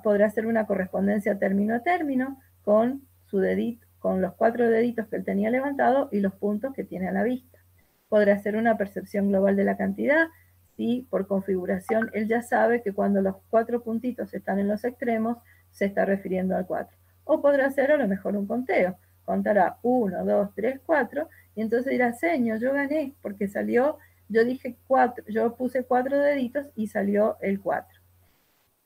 podrá hacer una correspondencia término a término con su dedito, con los 4 deditos que él tenía levantado y los puntos que tiene a la vista. Podrá hacer una percepción global de la cantidad, si por configuración él ya sabe que cuando los 4 puntitos están en los extremos, se está refiriendo al 4. O podrá hacer a lo mejor un conteo. Contará 1, 2, 3, 4, y entonces dirá, señor, yo gané, porque salió, yo dije 4, yo puse 4 deditos y salió el 4.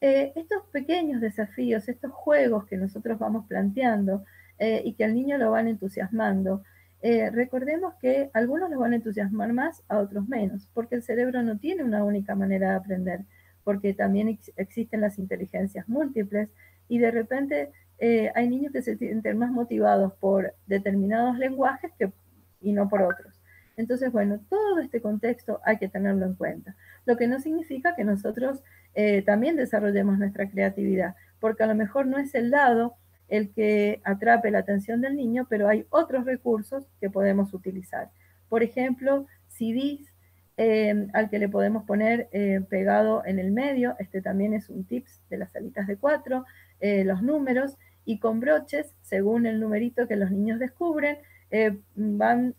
Estos pequeños desafíos, estos juegos que nosotros vamos planteando y que al niño lo van entusiasmando, recordemos que algunos los van a entusiasmar más, a otros menos, porque el cerebro no tiene una única manera de aprender, porque también existen las inteligencias múltiples y de repente hay niños que se sienten más motivados por determinados lenguajes y no por otros. Entonces, bueno, todo este contexto hay que tenerlo en cuenta, lo que no significa que nosotros también desarrollemos nuestra creatividad, porque a lo mejor no es el dado el que atrape la atención del niño, pero hay otros recursos que podemos utilizar. Por ejemplo, CDs al que le podemos poner pegado en el medio, este también es un tips de las salitas de 4, los números, y con broches, según el numerito que los niños descubren, van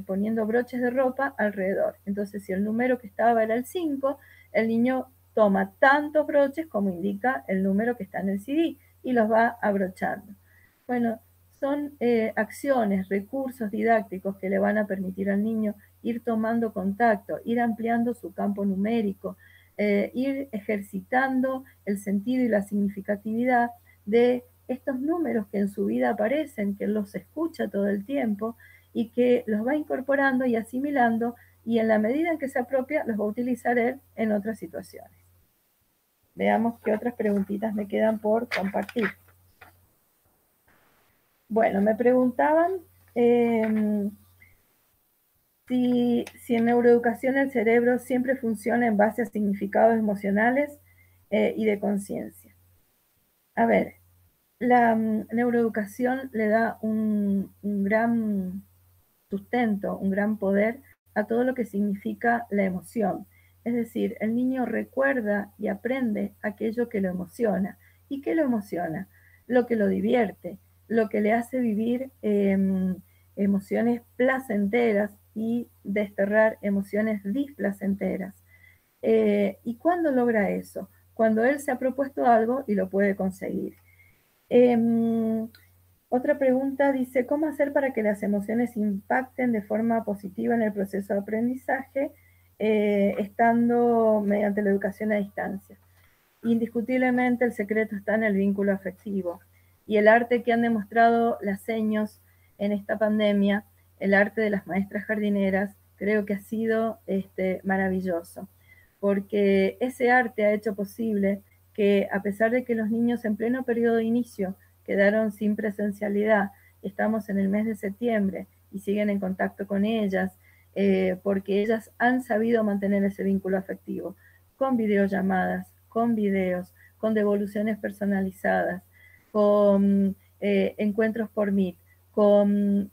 poniendo broches de ropa alrededor. Entonces, si el número que estaba era el 5, el niño toma tantos broches como indica el número que está en el CD y los va abrochando. Bueno, son acciones, recursos didácticos que le van a permitir al niño ir tomando contacto, ir ampliando su campo numérico, ir ejercitando el sentido y la significatividad de estos números que en su vida aparecen, que él los escucha todo el tiempo y que los va incorporando y asimilando, y en la medida en que se apropia los va a utilizar él en otras situaciones. Veamos qué otras preguntitas me quedan por compartir. Bueno, me preguntaban si en neuroeducación el cerebro siempre funciona en base a significados emocionales y de conciencia. A ver, la neuroeducación le da un gran sustento, un gran poder a todo lo que significa la emoción. Es decir, el niño recuerda y aprende aquello que lo emociona. ¿Y qué lo emociona? Lo que lo divierte, lo que le hace vivir emociones placenteras y desterrar emociones displacenteras. ¿Y cuándo logra eso? Cuando él se ha propuesto algo y lo puede conseguir. Otra pregunta dice, ¿cómo hacer para que las emociones impacten de forma positiva en el proceso de aprendizaje, estando mediante la educación a distancia? Indiscutiblemente el secreto está en el vínculo afectivo y el arte que han demostrado las seños en esta pandemia, el arte de las maestras jardineras, creo que ha sido maravilloso, porque ese arte ha hecho posible que, a pesar de que los niños en pleno periodo de inicio quedaron sin presencialidad, estamos en el mes de septiembre y siguen en contacto con ellas, porque ellas han sabido mantener ese vínculo afectivo, con videollamadas, con videos, con devoluciones personalizadas, con encuentros por Meet, con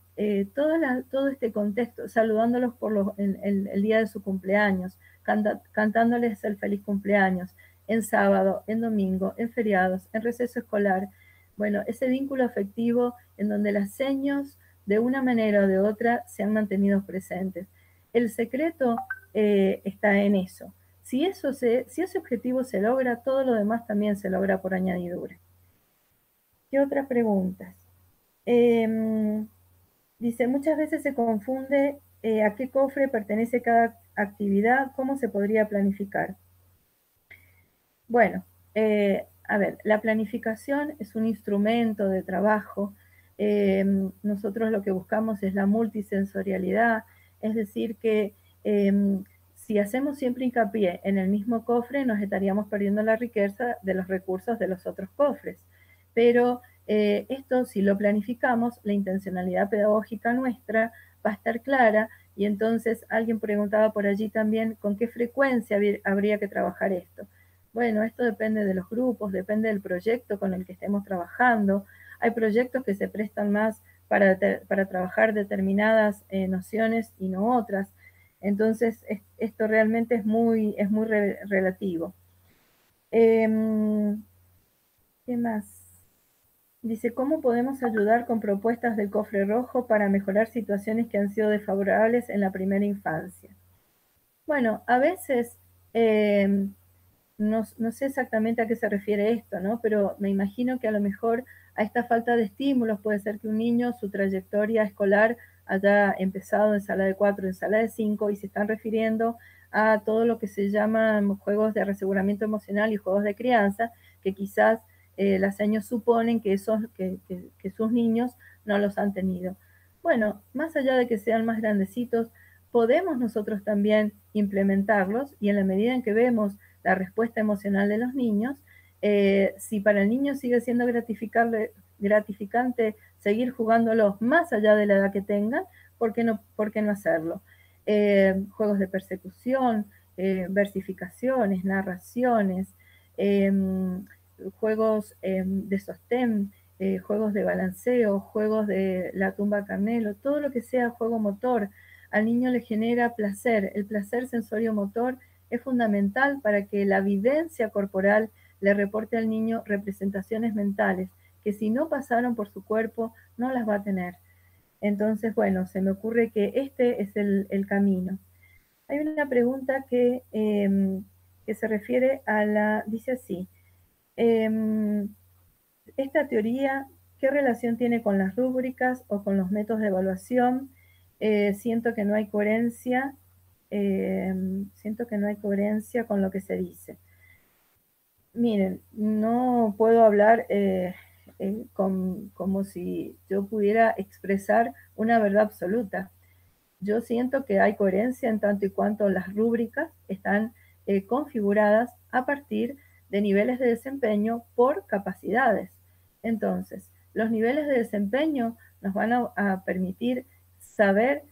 todo este contexto, saludándolos por el día de su cumpleaños, cantándoles el feliz cumpleaños, en sábado, en domingo, en feriados, en receso escolar. Bueno, ese vínculo afectivo en donde las señas de una manera o de otra se han mantenido presentes. El secreto está en eso. Si ese objetivo se logra, todo lo demás también se logra por añadidura. ¿Qué otras preguntas? Dice, muchas veces se confunde a qué cofre pertenece cada actividad, cómo se podría planificar. Bueno, a ver, la planificación es un instrumento de trabajo nosotros lo que buscamos es la multisensorialidad, es decir que si hacemos siempre hincapié en el mismo cofre, nos estaríamos perdiendo la riqueza de los recursos de los otros cofres. Pero esto, si lo planificamos, la intencionalidad pedagógica nuestra va a estar clara, y entonces alguien preguntaba por allí también con qué frecuencia habría que trabajar esto. Bueno, esto depende de los grupos, depende del proyecto con el que estemos trabajando. Hay proyectos que se prestan más para trabajar determinadas nociones y no otras. Entonces, esto realmente es muy relativo. ¿Qué más? Dice, ¿cómo podemos ayudar con propuestas del cofre rojo para mejorar situaciones que han sido desfavorables en la primera infancia? Bueno, a veces, no sé exactamente a qué se refiere esto, ¿no? Pero me imagino que a lo mejor a esta falta de estímulos puede ser que un niño, su trayectoria escolar haya empezado en sala de 4, en sala de 5, y se están refiriendo a todo lo que se llaman juegos de reaseguramiento emocional y juegos de crianza, que quizás las señas suponen que sus niños no los han tenido. Bueno, más allá de que sean más grandecitos, podemos nosotros también implementarlos, y en la medida en que vemos la respuesta emocional de los niños, si para el niño sigue siendo gratificante seguir jugándolos más allá de la edad que tengan, ¿por qué no hacerlo? Juegos de persecución, versificaciones, narraciones, juegos de sostén, juegos de balanceo, juegos de la tumba carnelo, todo lo que sea juego motor, al niño le genera placer. El placer sensorio-motor es fundamental para que la vivencia corporal le reporte al niño representaciones mentales, que si no pasaron por su cuerpo, no las va a tener. Entonces, bueno, se me ocurre que este es el camino. Hay una pregunta que se refiere dice así, esta teoría, ¿qué relación tiene con las rúbricas o con los métodos de evaluación? Siento que no hay coherencia con lo que se dice. Miren, no puedo hablar como si yo pudiera expresar una verdad absoluta. Yo siento que hay coherencia en tanto y cuanto las rúbricas están configuradas a partir de niveles de desempeño por capacidades. Entonces, los niveles de desempeño nos van a permitir saber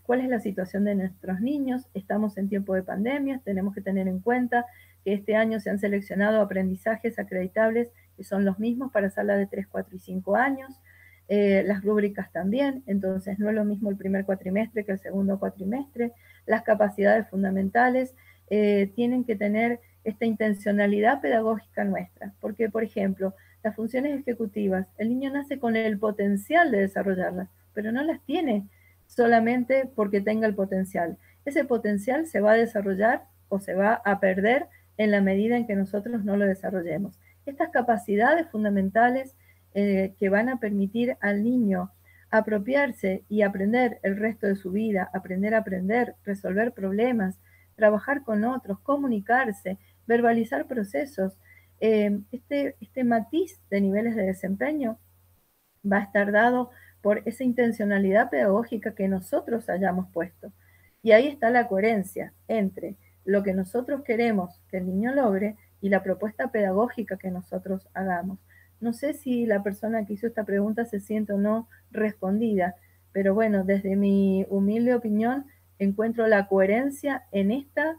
cuál es la situación de nuestros niños. Estamos en tiempo de pandemia, tenemos que tener en cuenta que este año se han seleccionado aprendizajes acreditables que son los mismos para salas de 3, 4 y 5 años. Las rúbricas también, entonces no es lo mismo el primer cuatrimestre que el segundo cuatrimestre. Las capacidades fundamentales tienen que tener esta intencionalidad pedagógica nuestra, porque, por ejemplo, las funciones ejecutivas, el niño nace con el potencial de desarrollarlas, pero no las tiene solamente porque tenga el potencial. Ese potencial se va a desarrollar o se va a perder en la medida en que nosotros no lo desarrollemos. Estas capacidades fundamentales que van a permitir al niño apropiarse y aprender el resto de su vida, aprender, resolver problemas, trabajar con otros, comunicarse, verbalizar procesos. Este matiz de niveles de desempeño va a estar dado por esa intencionalidad pedagógica que nosotros hayamos puesto. Y ahí está la coherencia entre lo que nosotros queremos que el niño logre y la propuesta pedagógica que nosotros hagamos. No sé si la persona que hizo esta pregunta se siente o no respondida, pero bueno, desde mi humilde opinión, encuentro la coherencia en esta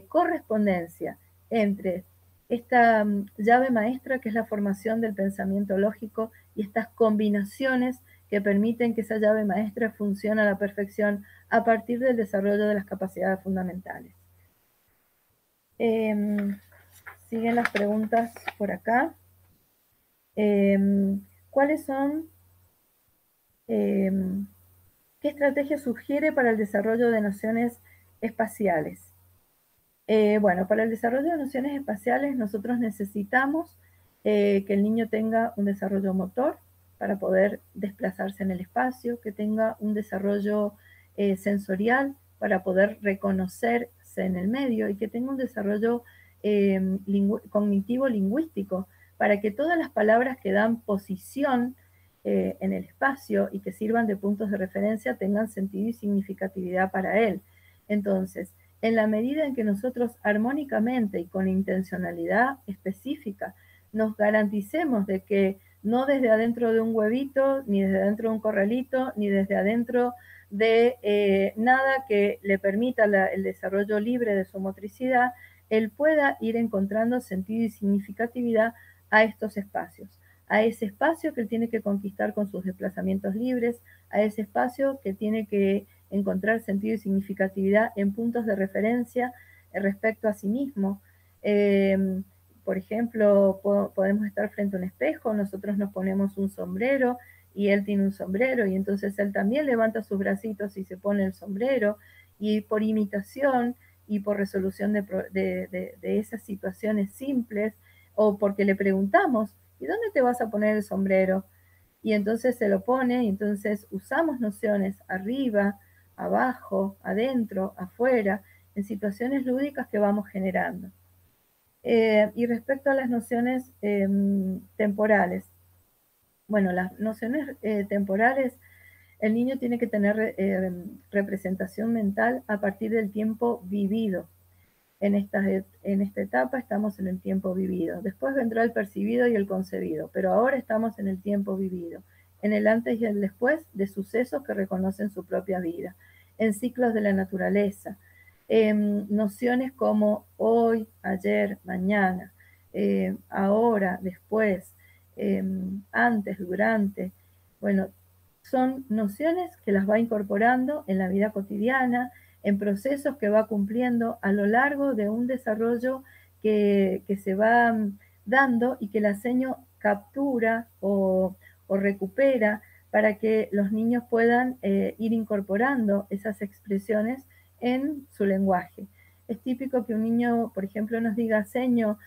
correspondencia entre esta llave maestra que es la formación del pensamiento lógico y estas combinaciones que permiten que esa llave maestra funcione a la perfección a partir del desarrollo de las capacidades fundamentales. Siguen las preguntas por acá. ¿Cuáles son, qué estrategia sugiere para el desarrollo de nociones espaciales? Bueno, para el desarrollo de nociones espaciales nosotros necesitamos que el niño tenga un desarrollo motor para poder desplazarse en el espacio, que tenga un desarrollo sensorial para poder reconocerse en el medio, y que tenga un desarrollo cognitivo lingüístico para que todas las palabras que dan posición en el espacio y que sirvan de puntos de referencia tengan sentido y significatividad para él. Entonces, en la medida en que nosotros armónicamente y con intencionalidad específica nos garanticemos de que no desde adentro de un huevito, ni desde adentro de un corralito, ni desde adentro de nada que le permita el desarrollo libre de su motricidad, él pueda ir encontrando sentido y significatividad a estos espacios, a ese espacio que él tiene que conquistar con sus desplazamientos libres, a ese espacio que tiene que encontrar sentido y significatividad en puntos de referencia respecto a sí mismo. Por ejemplo, podemos estar frente a un espejo, nosotros nos ponemos un sombrero y él tiene un sombrero y entonces él también levanta sus bracitos y se pone el sombrero y por imitación y por resolución de esas situaciones simples o porque le preguntamos, ¿y dónde te vas a poner el sombrero? Y entonces se lo pone y entonces usamos nociones arriba, abajo, adentro, afuera, en situaciones lúdicas que vamos generando. Y respecto a las nociones temporales, bueno, las nociones temporales, el niño tiene que tener representación mental a partir del tiempo vivido. En esta etapa estamos en el tiempo vivido. Después vendrá el percibido y el concebido, pero ahora estamos en el tiempo vivido, en el antes y el después de sucesos que reconocen su propia vida, en ciclos de la naturaleza, nociones como hoy, ayer, mañana, ahora, después, antes, durante. Bueno, son nociones que las va incorporando en la vida cotidiana, en procesos que va cumpliendo a lo largo de un desarrollo que se va dando y que la seño captura o recupera para que los niños puedan ir incorporando esas expresiones en su lenguaje. Es típico que un niño, por ejemplo, nos diga, seño,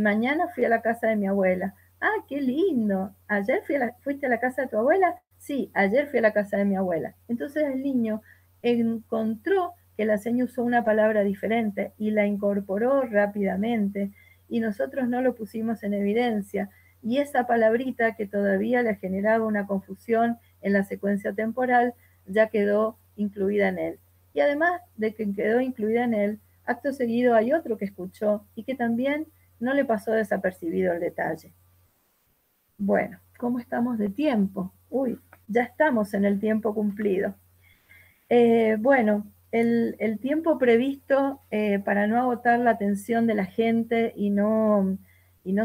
mañana fui a la casa de mi abuela. Ah, qué lindo. ¿Ayer fuiste a la casa de tu abuela? Sí, ayer fui a la casa de mi abuela. Entonces el niño encontró que la seña usó una palabra diferente y la incorporó rápidamente y nosotros no lo pusimos en evidencia. Y esa palabrita que todavía le generaba una confusión en la secuencia temporal ya quedó incluida en él. Y además de que quedó incluida en él, acto seguido hay otro que escuchó y que también no le pasó desapercibido el detalle. Bueno, ¿cómo estamos de tiempo? Uy, ya estamos en el tiempo cumplido. Bueno, el tiempo previsto para no agotar la atención de la gente y no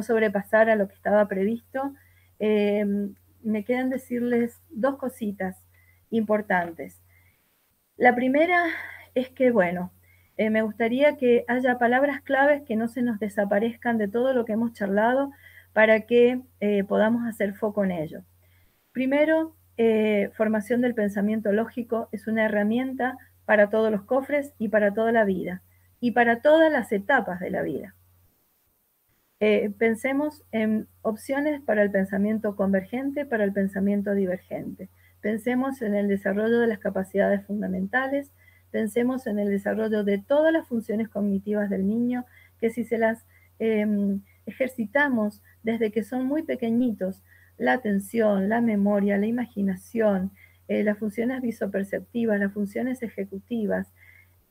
sobrepasar a lo que estaba previsto, me quedan decirles dos cositas importantes. La primera es que, bueno, me gustaría que haya palabras claves que no se nos desaparezcan de todo lo que hemos charlado para que podamos hacer foco en ello. Primero, formación del pensamiento lógico es una herramienta para todos los cofres y para toda la vida, y para todas las etapas de la vida. Pensemos en opciones para el pensamiento convergente, para el pensamiento divergente. Pensemos en el desarrollo de las capacidades fundamentales, pensemos en el desarrollo de todas las funciones cognitivas del niño, que si se las ejercitamos desde que son muy pequeñitos, la atención, la memoria, la imaginación, las funciones visoperceptivas, las funciones ejecutivas,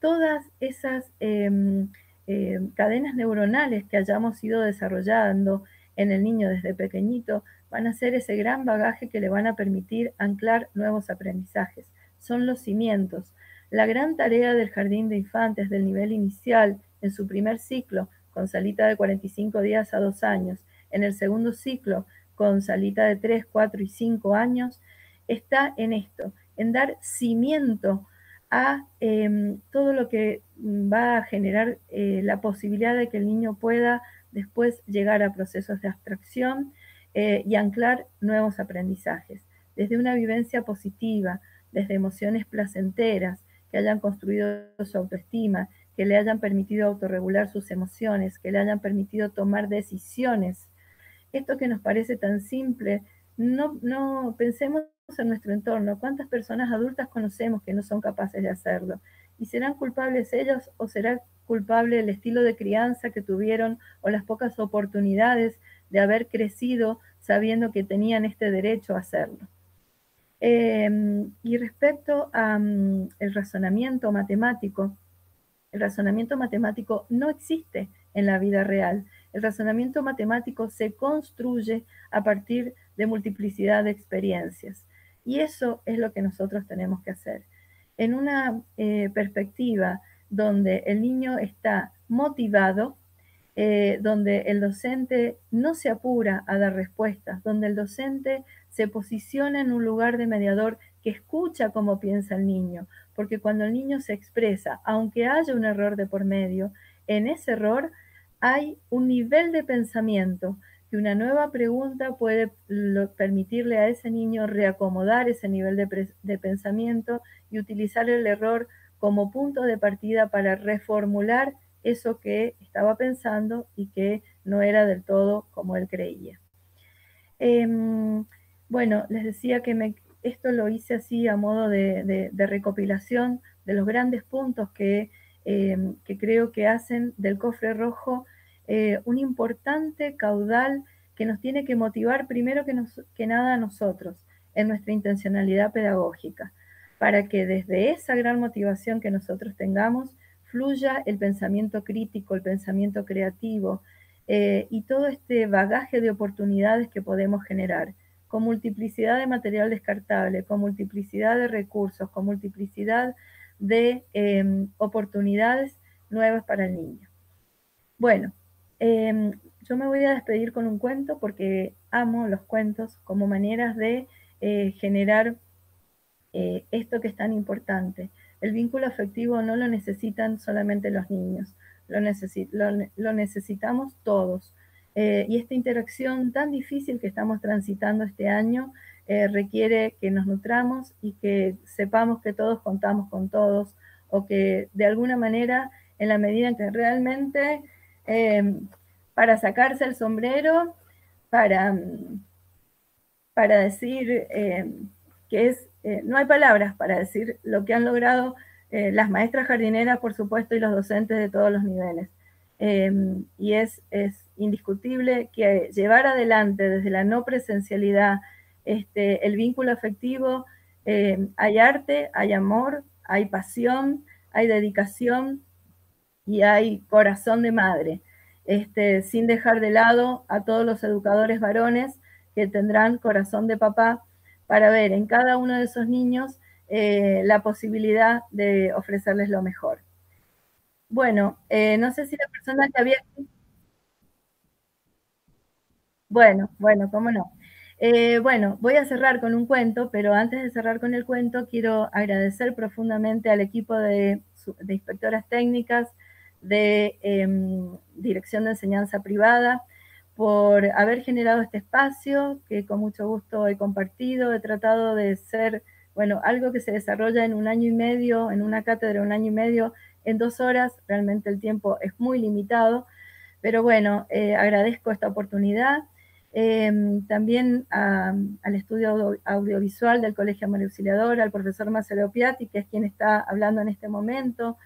todas esas cadenas neuronales que hayamos ido desarrollando en el niño desde pequeñito van a ser ese gran bagaje que le van a permitir anclar nuevos aprendizajes. Son los cimientos. La gran tarea del jardín de infantes del nivel inicial en su primer ciclo, con salita de 45 días a 2 años, en el segundo ciclo, con salita de 3, 4 y 5 años, está en esto, en dar cimiento a todo lo que va a generar la posibilidad de que el niño pueda después llegar a procesos de abstracción y anclar nuevos aprendizajes, desde una vivencia positiva, desde emociones placenteras que hayan construido su autoestima, que le hayan permitido autorregular sus emociones, que le hayan permitido tomar decisiones. Esto que nos parece tan simple, no pensemos en nuestro entorno, cuántas personas adultas conocemos que no son capaces de hacerlo, y serán culpables ellos o será culpable el estilo de crianza que tuvieron o las pocas oportunidades de haber crecido sabiendo que tenían este derecho a hacerlo. Y respecto al razonamiento matemático no existe en la vida real. El razonamiento matemático se construye a partir de multiplicidad de experiencias. Y eso es lo que nosotros tenemos que hacer. En una perspectiva donde el niño está motivado, donde el docente no se apura a dar respuestas, donde el docente se posiciona en un lugar de mediador que escucha cómo piensa el niño, porque cuando el niño se expresa, aunque haya un error de por medio, en ese error hay un nivel de pensamiento que una nueva pregunta puede permitirle a ese niño reacomodar ese nivel de pensamiento y utilizar el error como punto de partida para reformular eso que estaba pensando y que no era del todo como él creía. Bueno, les decía que esto lo hice así a modo de recopilación de los grandes puntos que creo que hacen del cofre rojo un importante caudal que nos tiene que motivar primero que nada a nosotros en nuestra intencionalidad pedagógica, para que desde esa gran motivación que nosotros tengamos fluya el pensamiento crítico, el pensamiento creativo y todo este bagaje de oportunidades que podemos generar, con multiplicidad de material descartable, con multiplicidad de recursos, con multiplicidad de oportunidades nuevas para el niño. Bueno, yo me voy a despedir con un cuento porque amo los cuentos como maneras de generar esto que es tan importante. El vínculo afectivo no lo necesitan solamente los niños, lo necesitamos todos. Y esta interacción tan difícil que estamos transitando este año requiere que nos nutramos y que sepamos que todos contamos con todos, o que de alguna manera, en la medida en que realmente para sacarse el sombrero, para decir que no hay palabras para decir lo que han logrado las maestras jardineras, por supuesto, y los docentes de todos los niveles. Y es indiscutible que llevar adelante desde la no presencialidad el vínculo afectivo, hay arte, hay amor, hay pasión, hay dedicación y hay corazón de madre, sin dejar de lado a todos los educadores varones que tendrán corazón de papá para ver en cada uno de esos niños la posibilidad de ofrecerles lo mejor. Bueno, no sé si la persona que había... Bueno, cómo no. Bueno, voy a cerrar con un cuento, pero antes de cerrar con el cuento, quiero agradecer profundamente al equipo de inspectoras técnicas, de Dirección de Enseñanza Privada, por haber generado este espacio que con mucho gusto he compartido. He tratado de ser, bueno, algo que se desarrolla en un año y medio, en una cátedra de un año y medio, en 2 horas. Realmente el tiempo es muy limitado, pero bueno, agradezco esta oportunidad. También al estudio audiovisual del Colegio María Auxiliadora, al profesor Marcelo Piatti, que es quien está hablando en este momento,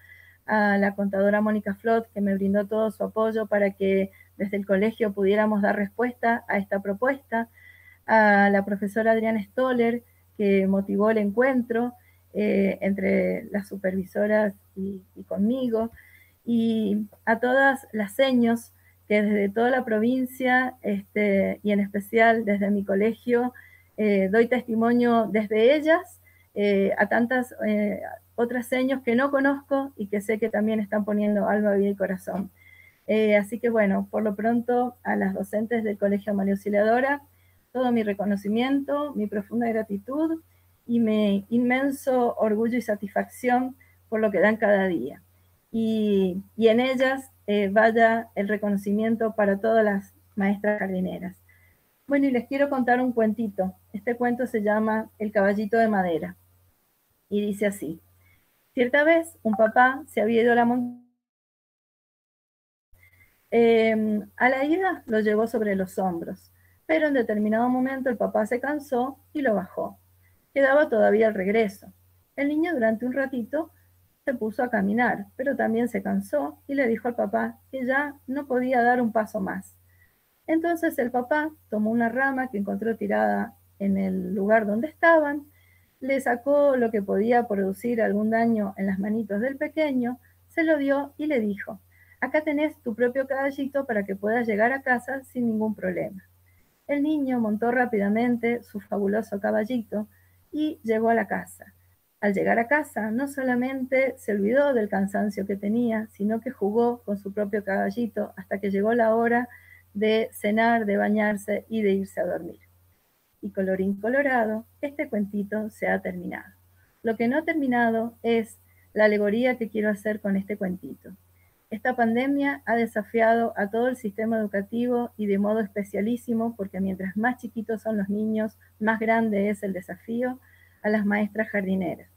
a la contadora Mónica Flot, que me brindó todo su apoyo para que desde el colegio pudiéramos dar respuesta a esta propuesta, a la profesora Adriana Stoller, que motivó el encuentro entre las supervisoras y conmigo, y a todas las seños que desde toda la provincia y en especial desde mi colegio doy testimonio desde ellas a tantas otras seños que no conozco y que sé que también están poniendo alma, vida y corazón. Así que bueno, por lo pronto a las docentes del Colegio María Auxiliadora, todo mi reconocimiento, mi profunda gratitud y mi inmenso orgullo y satisfacción por lo que dan cada día. Y en ellas vaya el reconocimiento para todas las maestras jardineras. Bueno, y les quiero contar un cuentito. Este cuento se llama El caballito de madera y dice así: cierta vez un papá se había ido a la montaña. A la ida lo llevó sobre los hombros, pero en determinado momento el papá se cansó y lo bajó. Quedaba todavía el regreso. El niño durante un ratito se puso a caminar, pero también se cansó y le dijo al papá que ya no podía dar un paso más. Entonces el papá tomó una rama que encontró tirada en el lugar donde estaban, le sacó lo que podía producir algún daño en las manitos del pequeño, se lo dio y le dijo: acá tenés tu propio caballito para que puedas llegar a casa sin ningún problema. El niño montó rápidamente su fabuloso caballito y llegó a la casa. Al llegar a casa, no solamente se olvidó del cansancio que tenía, sino que jugó con su propio caballito hasta que llegó la hora de cenar, de bañarse y de irse a dormir. Y colorín colorado, este cuentito se ha terminado. Lo que no ha terminado es la alegoría que quiero hacer con este cuentito. Esta pandemia ha desafiado a todo el sistema educativo y de modo especialísimo, porque mientras más chiquitos son los niños, más grande es el desafío, a las maestras jardineras.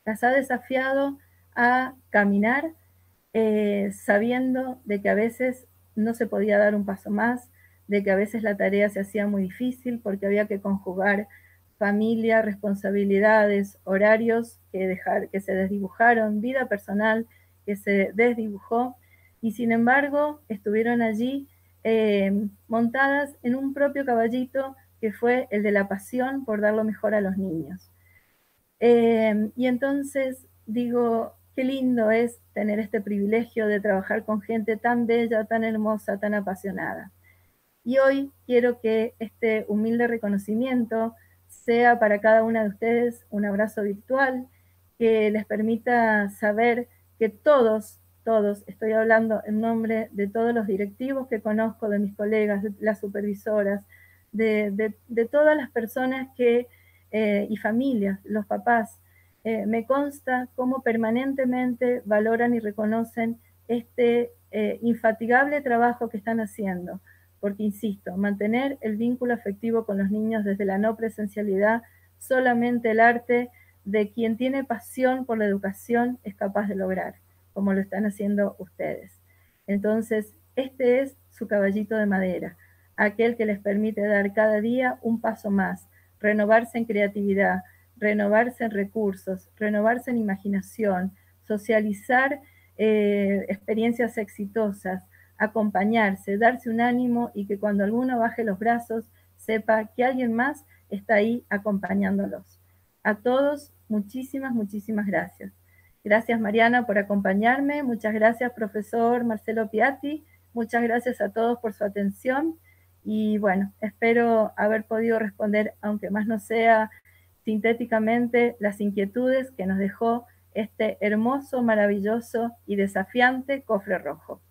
Las ha desafiado a caminar sabiendo de que a veces no se podía dar un paso más, de que a veces la tarea se hacía muy difícil porque había que conjugar familia, responsabilidades, horarios que se desdibujaron, vida personal que se desdibujó, y sin embargo estuvieron allí montadas en un propio caballito que fue el de la pasión por dar lo mejor a los niños. Y entonces digo, qué lindo es tener este privilegio de trabajar con gente tan bella, tan hermosa, tan apasionada. Y hoy quiero que este humilde reconocimiento sea para cada una de ustedes un abrazo virtual que les permita saber que todos, estoy hablando en nombre de todos los directivos que conozco, de mis colegas, de las supervisoras, de todas las personas que, y familias, los papás, me consta cómo permanentemente valoran y reconocen este infatigable trabajo que están haciendo. Porque, insisto, mantener el vínculo afectivo con los niños desde la no presencialidad, solamente el arte de quien tiene pasión por la educación es capaz de lograr, como lo están haciendo ustedes. Entonces, este es su caballito de madera, aquel que les permite dar cada día un paso más, renovarse en creatividad, renovarse en recursos, renovarse en imaginación, socializar experiencias exitosas, acompañarse, darse un ánimo y que cuando alguno baje los brazos sepa que alguien más está ahí acompañándolos. A todos, muchísimas, muchísimas gracias. Gracias, Mariana, por acompañarme. Muchas gracias, profesor Marcelo Piatti. Muchas gracias a todos por su atención. Y bueno, espero haber podido responder, aunque más no sea sintéticamente, las inquietudes que nos dejó este hermoso, maravilloso y desafiante cofre rojo.